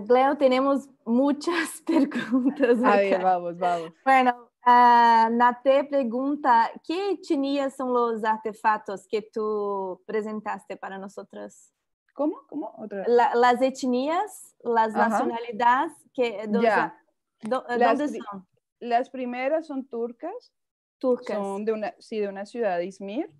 Gleo, tenemos muchas preguntas A ver, acá. vamos. Bueno, Nate pregunta, ¿qué etnias son los artefactos que tú presentaste para nosotros? ¿Cómo? Otra. Las etnias, las Ajá. nacionalidades, Ya. ¿dónde son? Las primeras son turcas, Turcas. son de una ciudad de Izmir.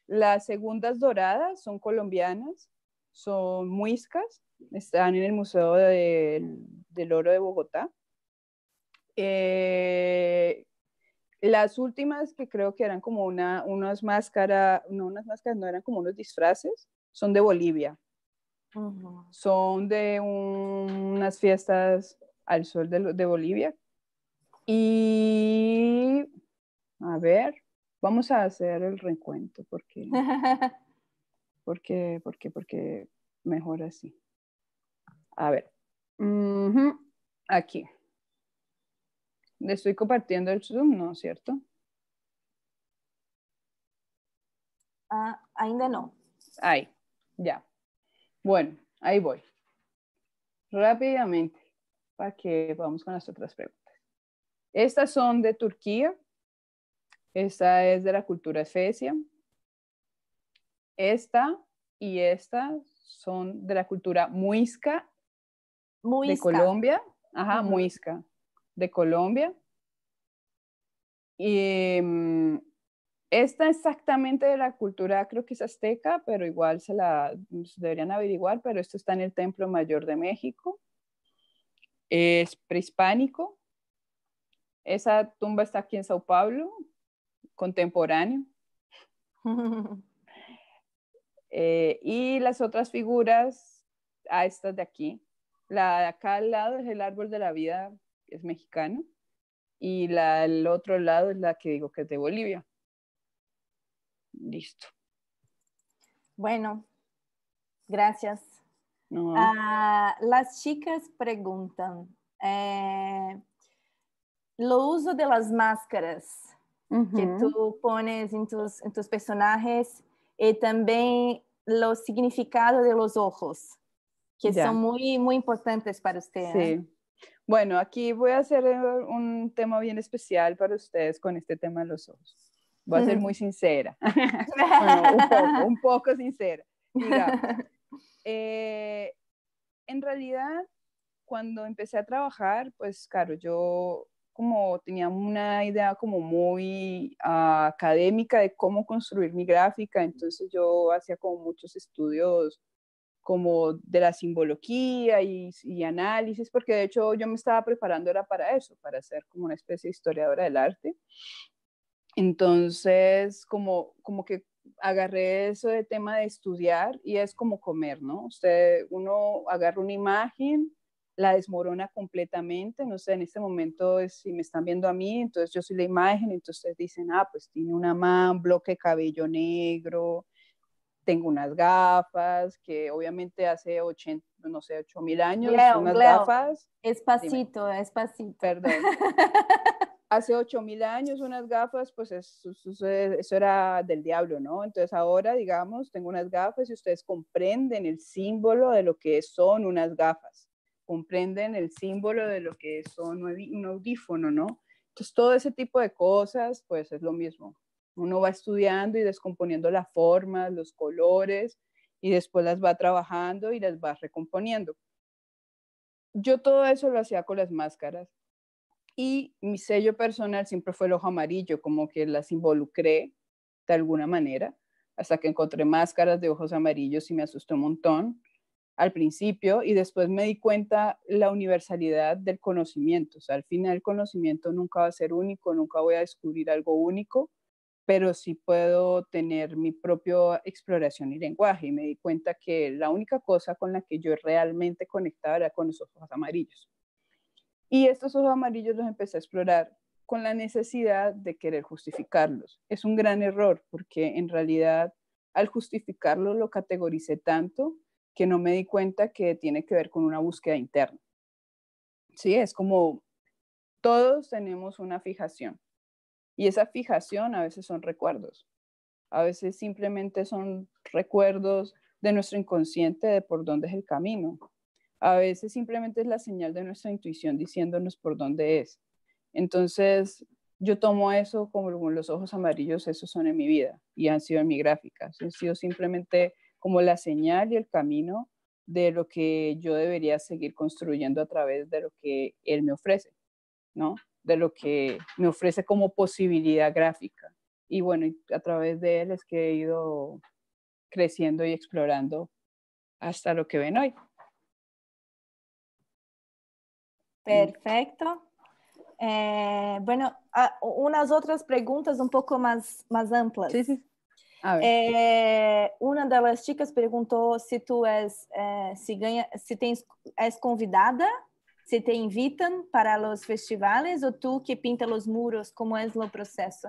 Las segundas doradas son colombianas, son muiscas, están en el Museo del Oro de Bogotá. Las últimas que creo que eran como unas máscaras, no eran como unos disfraces, son de Bolivia. Son de unas fiestas al sol de Bolivia. Y a ver, vamos a hacer el recuento porque mejor así. A ver, aquí. Le estoy compartiendo el Zoom, ¿no? ¿Cierto? Ainda no. Ahí, ya. Bueno, ahí voy. Rápidamente, para que vamos con las otras preguntas. Estas son de Turquía. Esta es de la cultura efesia. Esta y esta son de la cultura muisca de Colombia. Ajá, muisca de Colombia. Y esta exactamente de la cultura, creo que es azteca, pero igual se deberían averiguar, pero esto está en el Templo Mayor de México. Es prehispánico. Esa tumba está aquí en Sao Paulo, contemporáneo. Y las otras figuras, a estas de aquí, la de acá al lado es el árbol de la vida, que es mexicano, y el otro lado es la que digo que es de Bolivia. Listo. Bueno, gracias. No. Las chicas preguntan, lo uso de las máscaras que tú pones en tus personajes y también los significados de los ojos, que Ya. son muy, muy importantes para usted. Sí. Bueno, aquí voy a hacer un tema bien especial para ustedes con este tema de los ojos. Voy a ser muy sincera. Bueno, un poco sincera. Digamos, en realidad, cuando empecé a trabajar, pues claro, yo como tenía una idea como muy académica de cómo construir mi gráfica, entonces yo hacía como muchos estudios como de la simbología y análisis, porque de hecho yo me estaba preparando era para eso, para ser como una especie de historiadora del arte. Entonces, como que agarré eso de tema de estudiar y es como comer, ¿no? Uno agarra una imagen, la desmorona completamente, no sé, en este momento si me están viendo a mí, entonces yo soy la imagen, entonces ustedes dicen, pues tiene un bloque de cabello negro, tengo unas gafas, que obviamente hace 80, no sé, 8.000 años, unas Gleo, gafas, dime, espacito. perdón. Hace 8.000 años unas gafas, pues eso era del diablo, ¿no? Entonces ahora, digamos, tengo unas gafas y ustedes comprenden el símbolo de lo que son unas gafas, comprenden el símbolo de lo que son un audífono, ¿no? Entonces todo ese tipo de cosas, pues es lo mismo. Uno va estudiando y descomponiendo las formas, los colores, y después las va trabajando y las va recomponiendo. Yo todo eso lo hacía con las máscaras. Y mi sello personal siempre fue el ojo amarillo, como que las involucré de alguna manera, hasta que encontré máscaras de ojos amarillos y me asustó un montón. al principio, y después me di cuenta la universalidad del conocimiento. O sea, al final el conocimiento nunca va a ser único, nunca voy a descubrir algo único, pero sí puedo tener mi propia exploración y lenguaje. Y me di cuenta que la única cosa con la que yo realmente conectaba era con los ojos amarillos. Y estos ojos amarillos los empecé a explorar con la necesidad de querer justificarlos. Es un gran error porque en realidad al justificarlo lo categoricé tanto que no me di cuenta que tiene que ver con una búsqueda interna. Sí, es como todos tenemos una fijación y esa fijación a veces son recuerdos, a veces simplemente son recuerdos de nuestro inconsciente de por dónde es el camino. A veces simplemente es la señal de nuestra intuición diciéndonos por dónde es. Entonces, yo tomo eso como los ojos amarillos, esos son en mi vida y han sido en mi gráfica. Han sido simplemente como la señal y el camino de lo que yo debería seguir construyendo a través de lo que él me ofrece, ¿no? De lo que me ofrece como posibilidad gráfica. Y bueno, a través de él es que he ido creciendo y explorando hasta lo que ven hoy. Perfecto. Bueno, unas otras preguntas un poco más amplas. Sí, sí. A ver. Una de las chicas preguntó si tú es convidada, si te invitan para los festivales o tú que pintas los muros, ¿cómo es el proceso?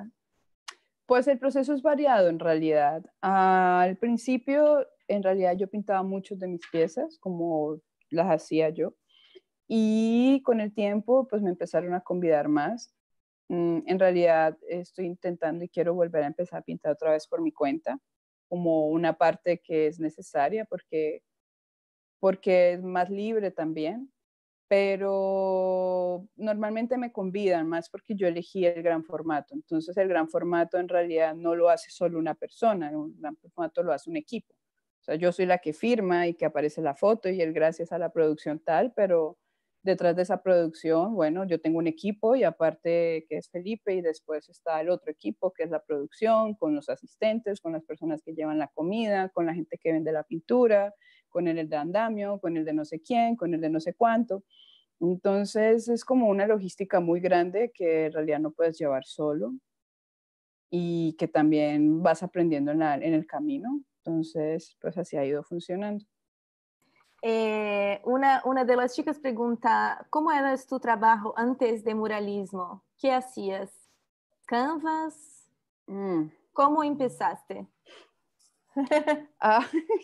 Pues el proceso es variado en realidad. Al principio, en realidad yo pintaba muchas de mis piezas, como las hacía yo, y con el tiempo pues me empezaron a convidar más. En realidad estoy intentando y quiero volver a empezar a pintar otra vez por mi cuenta, como una parte que es necesaria porque es más libre también, pero normalmente me convidan más porque yo elegí el gran formato. Entonces el gran formato en realidad no lo hace solo una persona, el gran formato lo hace un equipo. O sea, yo soy la que firma y que aparece la foto y el gracias a la producción tal, pero detrás de esa producción, bueno, yo tengo un equipo y aparte que es Felipe y después está el otro equipo que es la producción, con los asistentes, con las personas que llevan la comida, con la gente que vende la pintura, con el de andamio, con el de no sé quién, con el de no sé cuánto. Entonces es como una logística muy grande que en realidad no puedes llevar solo y que también vas aprendiendo en el camino. Entonces, pues así ha ido funcionando. Una de las chicas pregunta, ¿cómo era tu trabajo antes de muralismo? ¿Qué hacías? ¿Canvas? ¿Cómo empezaste?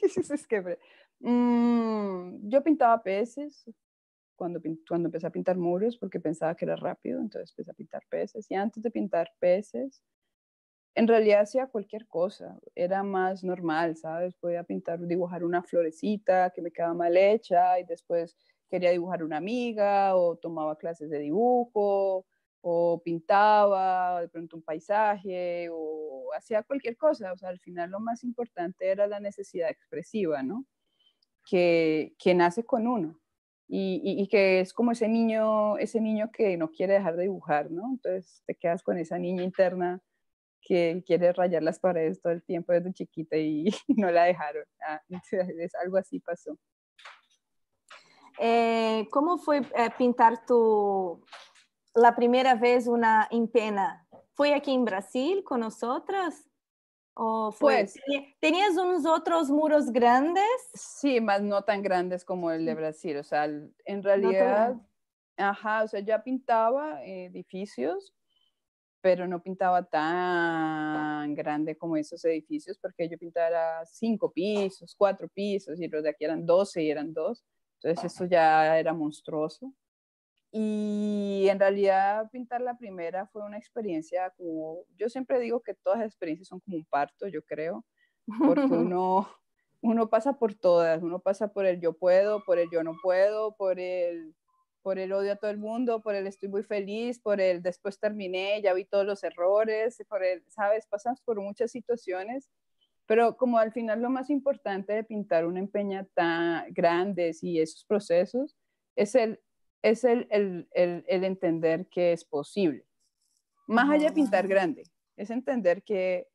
Es que, yo pintaba peces cuando empecé a pintar muros porque pensaba que era rápido, entonces empecé a pintar peces. Y antes de pintar peces, en realidad hacía cualquier cosa, era más normal, ¿sabes? Podía pintar, dibujar una florecita que me quedaba mal hecha y después quería dibujar una amiga o tomaba clases de dibujo o pintaba de pronto un paisaje o hacía cualquier cosa. O sea, al final lo más importante era la necesidad expresiva, ¿no? Que nace con uno. Y que es como ese niño que no quiere dejar de dibujar, ¿no? Entonces te quedas con esa niña interna que quiere rayar las paredes todo el tiempo desde chiquita y no la dejaron. Entonces, algo así pasó. ¿Cómo fue pintar la primera vez una en pena? ¿Fue aquí en Brasil con nosotras? ¿O fue? Pues, ¿Tenías unos otros muros grandes? sí, más no tan grandes como el de Brasil. O sea, en No tan realidad, grandes. ajá, o sea, ya pintaba edificios, pero no pintaba tan grande como esos edificios, porque yo pintaba 5 pisos, 4 pisos, y los de aquí eran 12 y eran 2. Entonces eso ya era monstruoso. Y en realidad pintar la primera fue una experiencia como, yo siempre digo que todas las experiencias son como un parto, yo creo, porque uno pasa por todas, uno pasa por el yo puedo, por el yo no puedo, por el odio a todo el mundo, por el estoy muy feliz, por el después terminé, ya vi todos los errores, por el, sabes, pasas por muchas situaciones, pero como al final lo más importante de pintar una empeña tan grande y esos procesos es el entender que es posible. Más allá de pintar grande, es entender que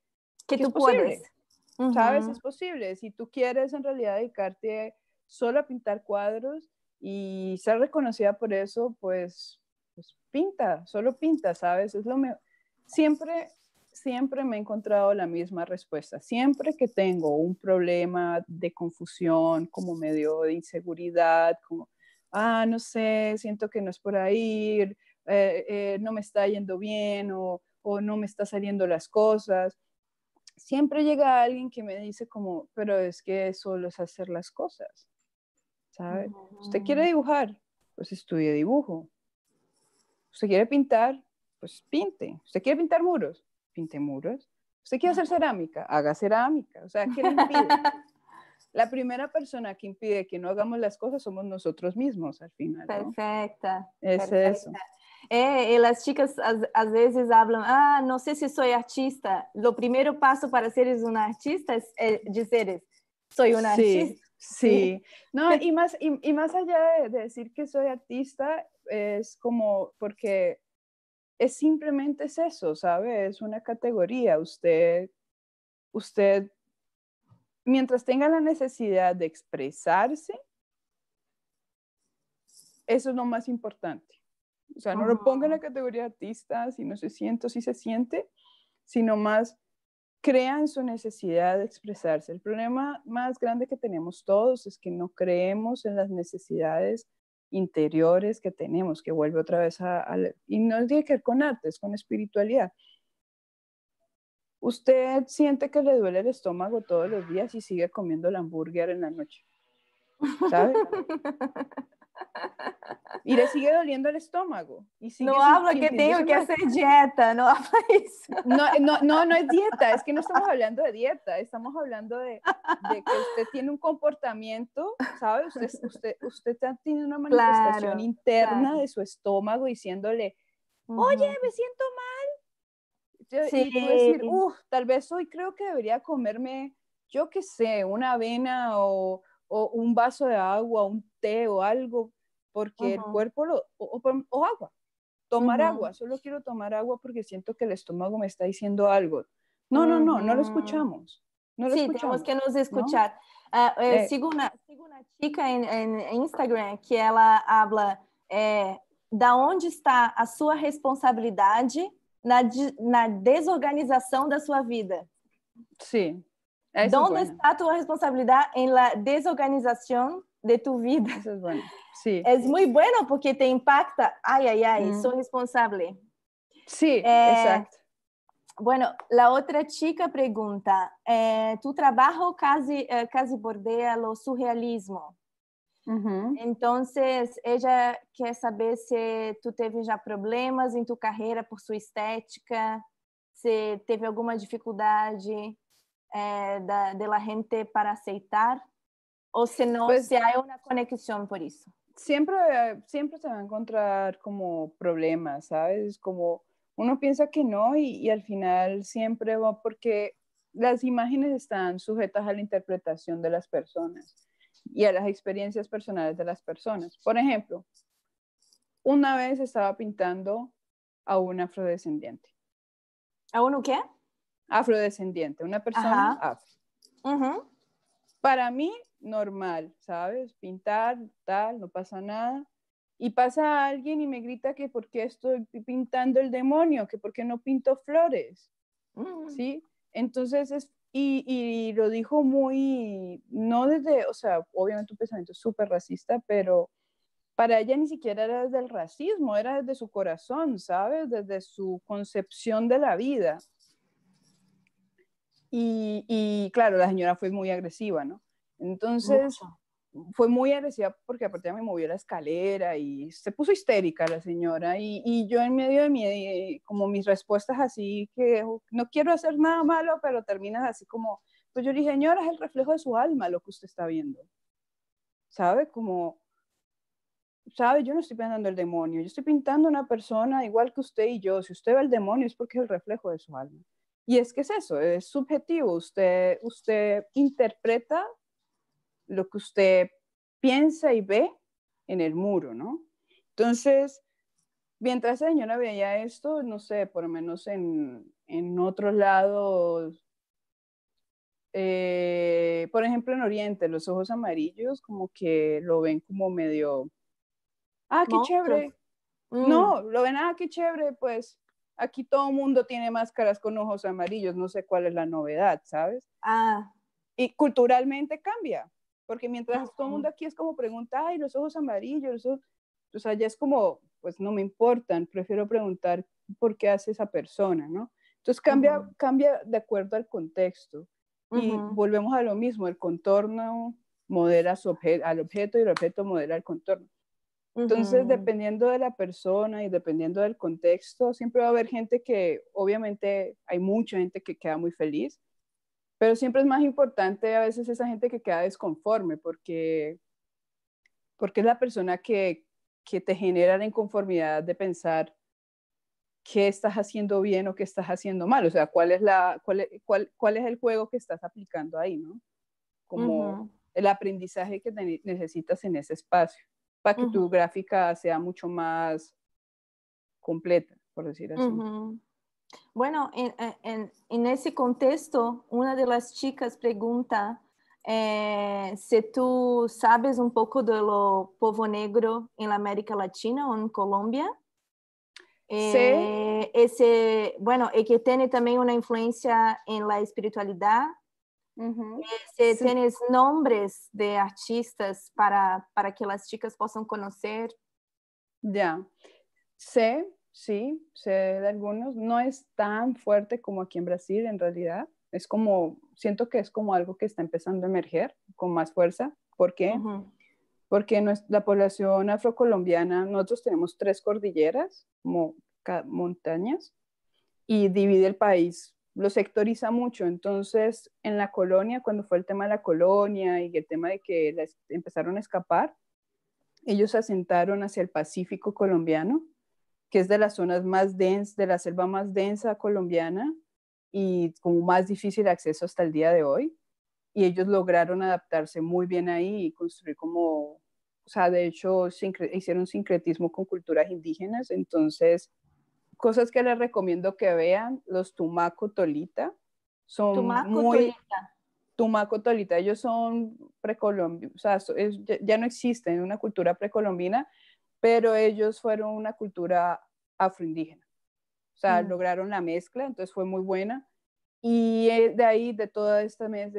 Que es tú puedes. posible, ¿sabes? Es posible. Si tú quieres en realidad dedicarte solo a pintar cuadros y ser reconocida por eso, pues pinta, solo pinta, ¿sabes? Es lo mejor. Siempre me he encontrado la misma respuesta. Siempre que tengo un problema de confusión, como medio de inseguridad, como, no sé, siento que no es por ahí, no me está yendo bien o no me está saliendo las cosas, siempre llega alguien que me dice como, pero es que solo es hacer las cosas, ¿sabe? ¿Usted quiere dibujar? Pues estudie dibujo. ¿Usted quiere pintar? Pues pinte. ¿Usted quiere pintar muros? Pinte muros. ¿Usted quiere hacer cerámica? Haga cerámica. O sea, ¿qué le impide? La primera persona que impide que no hagamos las cosas somos nosotros mismos al final, ¿no? Perfecta, Es perfecta. eso. Y las chicas a veces hablan, no sé si soy artista. Lo primero paso para ser una artista es decir, soy una artista. Sí. No, y más allá de decir que soy artista, es como, porque es simplemente es eso, ¿sabe? Es una categoría. Usted, mientras tenga la necesidad de expresarse, eso es lo más importante. O sea, no lo ponga en la categoría artista si no se siente o si se siente, sino más crean su necesidad de expresarse. El problema más grande que tenemos todos es que no creemos en las necesidades interiores que tenemos, que vuelve otra vez y no tiene que ver con arte, es con espiritualidad. Usted siente que le duele el estómago todos los días y sigue comiendo el hamburguer en la noche, ¿sabe? Y le sigue doliendo el estómago. Y sigue no habla que tengo que mal. hacer dieta, no habla eso. No es dieta, es que no estamos hablando de dieta, estamos hablando de que usted tiene un comportamiento, ¿sabe? Usted tiene una manifestación interna de su estómago diciéndole, oye, me siento mal. Sí. Y tú decir, tal vez hoy creo que debería comerme, yo qué sé, una avena o un vaso de agua, un té o algo, porque el cuerpo o agua. Tomar agua, solo quiero tomar agua porque siento que el estómago me está diciendo algo. No lo escuchamos. No lo escuchamos. Tenemos que nos escuchar. ¿No? Sigo una chica en Instagram que ela habla da onde está a sua responsabilidade na desorganização da sua vida. Sí. ¿Dónde está tu responsabilidad en la desorganización de tu vida? Eso es bueno. Sí. Es muy bueno porque te impacta. Soy responsable. Sí, exacto. Bueno, la otra chica pregunta, tu trabajo casi bordea lo surrealismo. Entonces, ella quer saber se tu teve já problemas em tu carreira por sua estética, se teve alguma dificuldade de la gente para aceitar, o se no, pues, si hay una conexión por eso. Siempre se va a encontrar como problemas, ¿sabes? Como uno piensa que no y al final siempre va, porque las imágenes están sujetas a la interpretación de las personas y a las experiencias personales de las personas. Por ejemplo, una vez estaba pintando a un afrodescendiente. ¿A uno qué? Afrodescendiente, una persona afro. Para mí, normal, ¿sabes? Pintar, tal, no pasa nada. Y pasa alguien y me grita que por qué estoy pintando el demonio, que por qué no pinto flores, ¿sí? Entonces, y lo dijo muy, no desde, o sea, obviamente un pensamiento súper racista, pero para ella ni siquiera era desde el racismo, era desde su corazón, ¿sabes? Desde su concepción de la vida. Y claro, la señora fue muy agresiva, ¿no? Entonces, fue muy agresiva porque aparte ya me movió la escalera y se puso histérica la señora y yo en medio de como mis respuestas así que no quiero hacer nada malo, pero terminas así como, pues yo le dije, señora, es el reflejo de su alma lo que usted está viendo, ¿sabe? Como, ¿sabe? Yo no estoy pintando el demonio, yo estoy pintando una persona igual que usted y yo. Si usted ve el demonio es porque es el reflejo de su alma. Y es que es eso, es subjetivo. Usted interpreta lo que usted piensa y ve en el muro, ¿no? Entonces, mientras la señora veía esto, no sé, por lo menos en otros lados, Por ejemplo, en Oriente, los ojos amarillos como que lo ven como medio, ah, qué Monstruos. chévere. No, lo ven, ah, qué chévere, pues aquí todo el mundo tiene máscaras con ojos amarillos, no sé cuál es la novedad, ¿sabes? Ah, Y culturalmente cambia, porque mientras todo el mundo aquí es como pregunta, ay, los ojos amarillos, los ojos... o sea, ya es como, pues no me importan, prefiero preguntar por qué hace esa persona, ¿no? Entonces cambia de acuerdo al contexto. Y volvemos a lo mismo, el contorno modera al objeto y el objeto modera el contorno. Entonces, dependiendo de la persona y dependiendo del contexto, siempre va a haber gente que, obviamente, hay mucha gente que queda muy feliz, pero siempre es más importante a veces esa gente que queda desconforme, porque es la persona que te genera la inconformidad de pensar qué estás haciendo bien o qué estás haciendo mal, o sea, cuál es el juego que estás aplicando ahí, ¿no? Como el aprendizaje que necesitas en ese espacio para que tu gráfica sea mucho más completa, por decir así. Bueno, en ese contexto, una de las chicas pregunta si tú sabes un poco de lo povo negro en la América Latina o en Colombia. Sí. Bueno, y que tiene también una influencia en la espiritualidad. Si Sí. tienes nombres de artistas para que las chicas puedan conocer. Ya, sé, sí, sé de algunos. No es tan fuerte como aquí en Brasil, en realidad. Es como, siento que es como algo que está empezando a emerger con más fuerza. ¿Por qué? Porque la población afrocolombiana, nosotros tenemos 3 cordilleras, como montañas, y divide el país, lo sectoriza mucho. Entonces, en la colonia, cuando fue el tema de la colonia y el tema de que empezaron a escapar, ellos se asentaron hacia el Pacífico colombiano, que es de las zonas más densas, de la selva más densa colombiana y con más difícil acceso hasta el día de hoy. Y ellos lograron adaptarse muy bien ahí y construir como, o sea, de hecho, hicieron sincretismo con culturas indígenas. Entonces, cosas que les recomiendo que vean, los Tumaco Tolita, son Tumaco muy... Tolita. Tumaco Tolita, ellos son precolombinos, o sea, ya no existen, una cultura precolombina, pero ellos fueron una cultura afroindígena. O sea, lograron la mezcla, entonces fue muy buena. Y de ahí, de toda de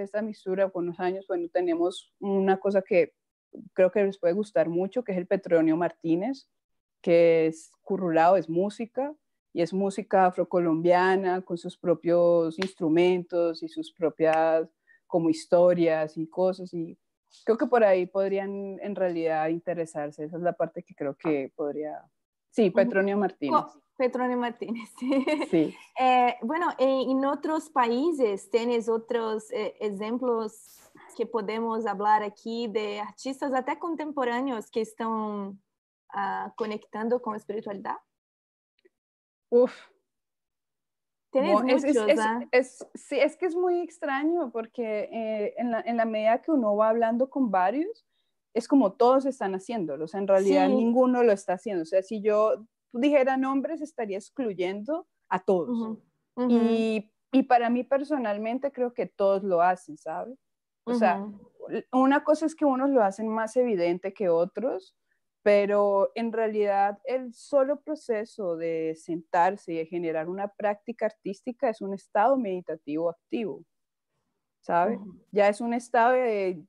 esta mixtura con los años, bueno, tenemos una cosa que creo que les puede gustar mucho, que es el Petronio Martínez, que es currulao, es música, y es música afrocolombiana con sus propios instrumentos y sus propias como historias y cosas, y creo que por ahí podrían en realidad interesarse. Esa es la parte que creo que podría... Sí, Petronio Martínez. Petronio Martínez. Sí. Bueno, en otros países, ¿tienes otros ejemplos que podemos hablar aquí de artistas até contemporâneos que están conectando con espiritualidad? Uf. Tienes muchos, Sí, es que es muy extraño porque en la medida que uno va hablando con varios, es como todos están haciéndolo, o sea, en realidad Sí. ninguno lo está haciendo, o sea, si yo dijera nombres estaría excluyendo a todos. Y para mí personalmente creo que todos lo hacen, ¿sabes? O sea, una cosa es que unos lo hacen más evidente que otros, pero en realidad el solo proceso de sentarse y de generar una práctica artística es un estado meditativo activo, ¿sabe? Ya es un estado de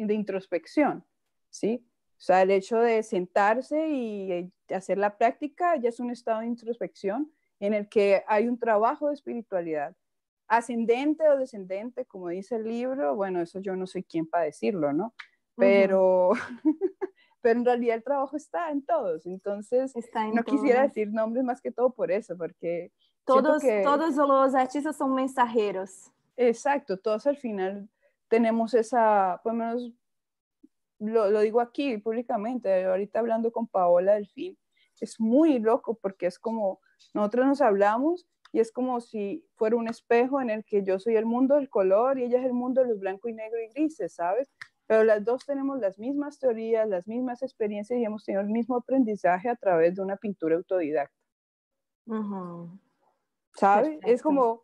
introspección, ¿sí? O sea, el hecho de sentarse y hacer la práctica ya es un estado de introspección en el que hay un trabajo de espiritualidad. Ascendente o descendente, como dice el libro, bueno, eso yo no soy quién para decirlo, ¿no? Pero... pero en realidad el trabajo está en todos, entonces no quisiera decir nombres más que todo por eso, porque siento que... Todos los artistas son mensajeros. Exacto, todos al final tenemos esa, por lo menos lo digo aquí públicamente, ahorita hablando con Paola Delfín, es muy loco porque es como, nosotros nos hablamos y es como si fuera un espejo en el que yo soy el mundo del color y ella es el mundo de los blanco y negro y grises, ¿sabes? Pero las dos tenemos las mismas teorías, las mismas experiencias y hemos tenido el mismo aprendizaje a través de una pintura autodidacta. ¿Sabes? Perfecto. Es como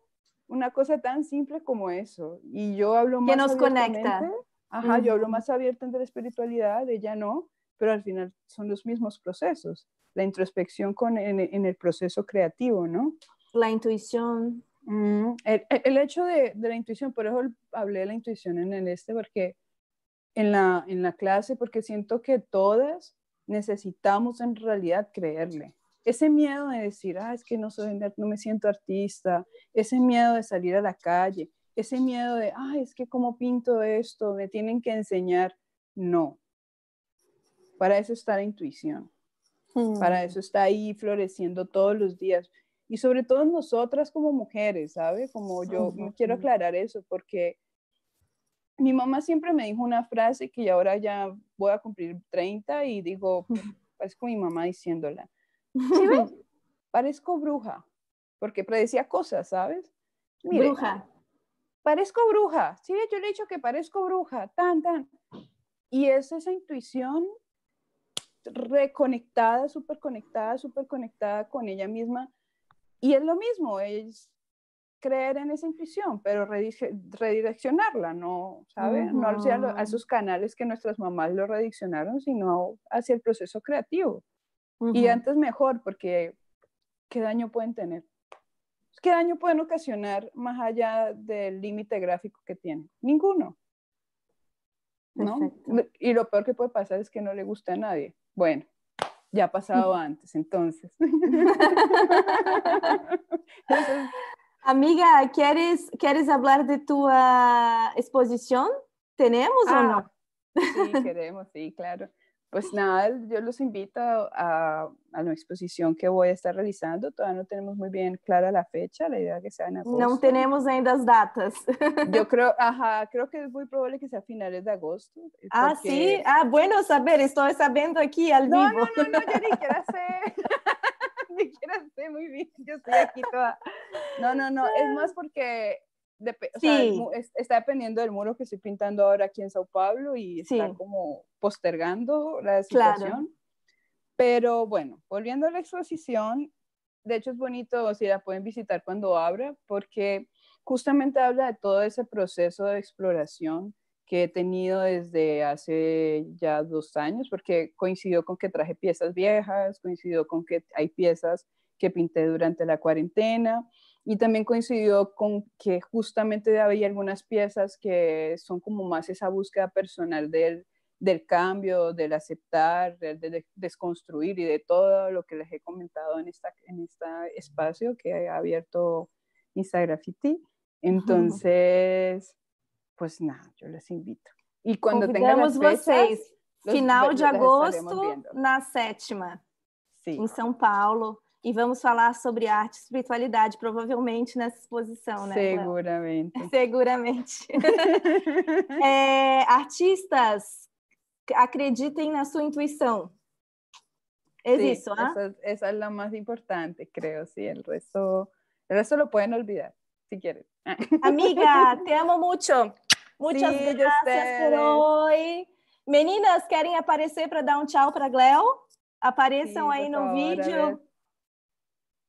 una cosa tan simple como eso. Y yo hablo que más nos abiertamente. conecta. Ajá, yo hablo más abiertamente de la espiritualidad, ella no, pero al final son los mismos procesos. La introspección en el proceso creativo, ¿no? La intuición. El hecho de la intuición, por eso hablé de la intuición en porque en la clase, porque siento que todas necesitamos en realidad creerle. Ese miedo de decir, es que no me siento artista, ese miedo de salir a la calle, ese miedo de, es que cómo pinto esto, me tienen que enseñar. No, para eso está la intuición, para eso está ahí floreciendo todos los días. Y sobre todo nosotras como mujeres, ¿sabe? Como yo quiero aclarar eso, porque mi mamá siempre me dijo una frase que ahora ya voy a cumplir 30 y digo, parezco mi mamá diciéndola. ¿Sí ves? Parezco bruja, porque predecía cosas, ¿sabes? Mire, Bruja. Parezco bruja. Sí, yo le he dicho que parezco bruja, tan. Y es esa intuición reconectada, súper conectada con ella misma. Y es lo mismo, es creer en esa intuición, pero redireccionarla, ¿no? ¿Sabe? No hacia a esos canales que nuestras mamás lo redireccionaron, sino hacia el proceso creativo. Y antes mejor, porque ¿qué daño pueden tener? ¿Qué daño pueden ocasionar más allá del límite gráfico que tienen? Ninguno. ¿No? Y lo peor que puede pasar es que no le guste a nadie. Bueno, ya ha pasado antes, entonces. Amiga, ¿quieres hablar de tu exposición? ¿Tenemos o no? Sí, queremos, sí, claro. Pues nada, yo los invito a la exposición que voy a estar realizando. Todavía no tenemos muy bien clara la fecha, la idea es que sea en agosto. Não temos ainda as datas. Yo creo que es muy probable que sea a finales de agosto. Porque... sí? Bueno saber, estoy sabiendo aquí al vivo. No, yo ni quiero sé. Ni quiero sé muy bien, yo estoy aquí toda. No, es más porque o sea, está dependiendo del muro que estoy pintando ahora aquí en Sao Paulo y está como postergando la situación. Claro. Pero bueno, volviendo a la exposición, de hecho es bonito, o sea, la pueden visitar cuando abra, porque justamente habla de todo ese proceso de exploración que he tenido desde hace ya 2 años, porque coincidió con que traje piezas viejas, coincidió con que hay piezas que pinté durante la cuarentena, y también coincidió con que justamente había algunas piezas que son como más esa búsqueda personal del cambio, del aceptar, del desconstruir y de todo lo que les he comentado en este espacio que ha abierto Instagraffiti. Entonces, pues nada, yo les invito. Y cuando tengan las fechas, final de agosto, na 7ª, em São Paulo. E vamos falar sobre arte e espiritualidade, provavelmente nessa exposição, né? Seguramente. Seguramente. Artistas, acreditem na sua intuição. Isso, esa es la más importante, creo, sí. El resto lo pueden olvidar, si quieren. Amiga, te amo mucho. Muchas gracias por hoy. Meninas, querem aparecer para dar tchau para Gleo? Apareçam aí no vídeo.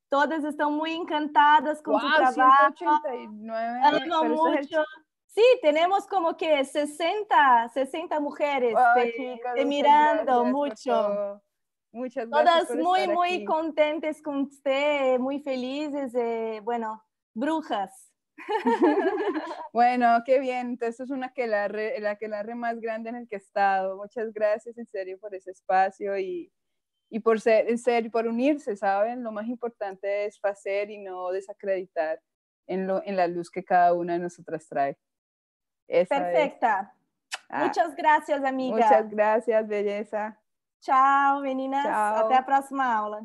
Todas estão muito encantadas com tu trabalho. 189. Amo mucho. Sí, tenemos como que 60 mujeres te mirando mucho. Muchas gracias. Todas por muy, estar muy aquí. contentes con usted, muy felices. Bueno, brujas. Bueno, qué bien. Entonces es una la aquelarre más grande en el que he estado. Muchas gracias en serio por ese espacio y por ser, en serio, por unirse, ¿saben? Lo más importante es hacer y no desacreditar en la luz que cada una de nosotras trae. Perfecta. Muchas gracias, amiga. Muchas gracias, belleza. Tchau, meninas. Tchau. Até a próxima aula.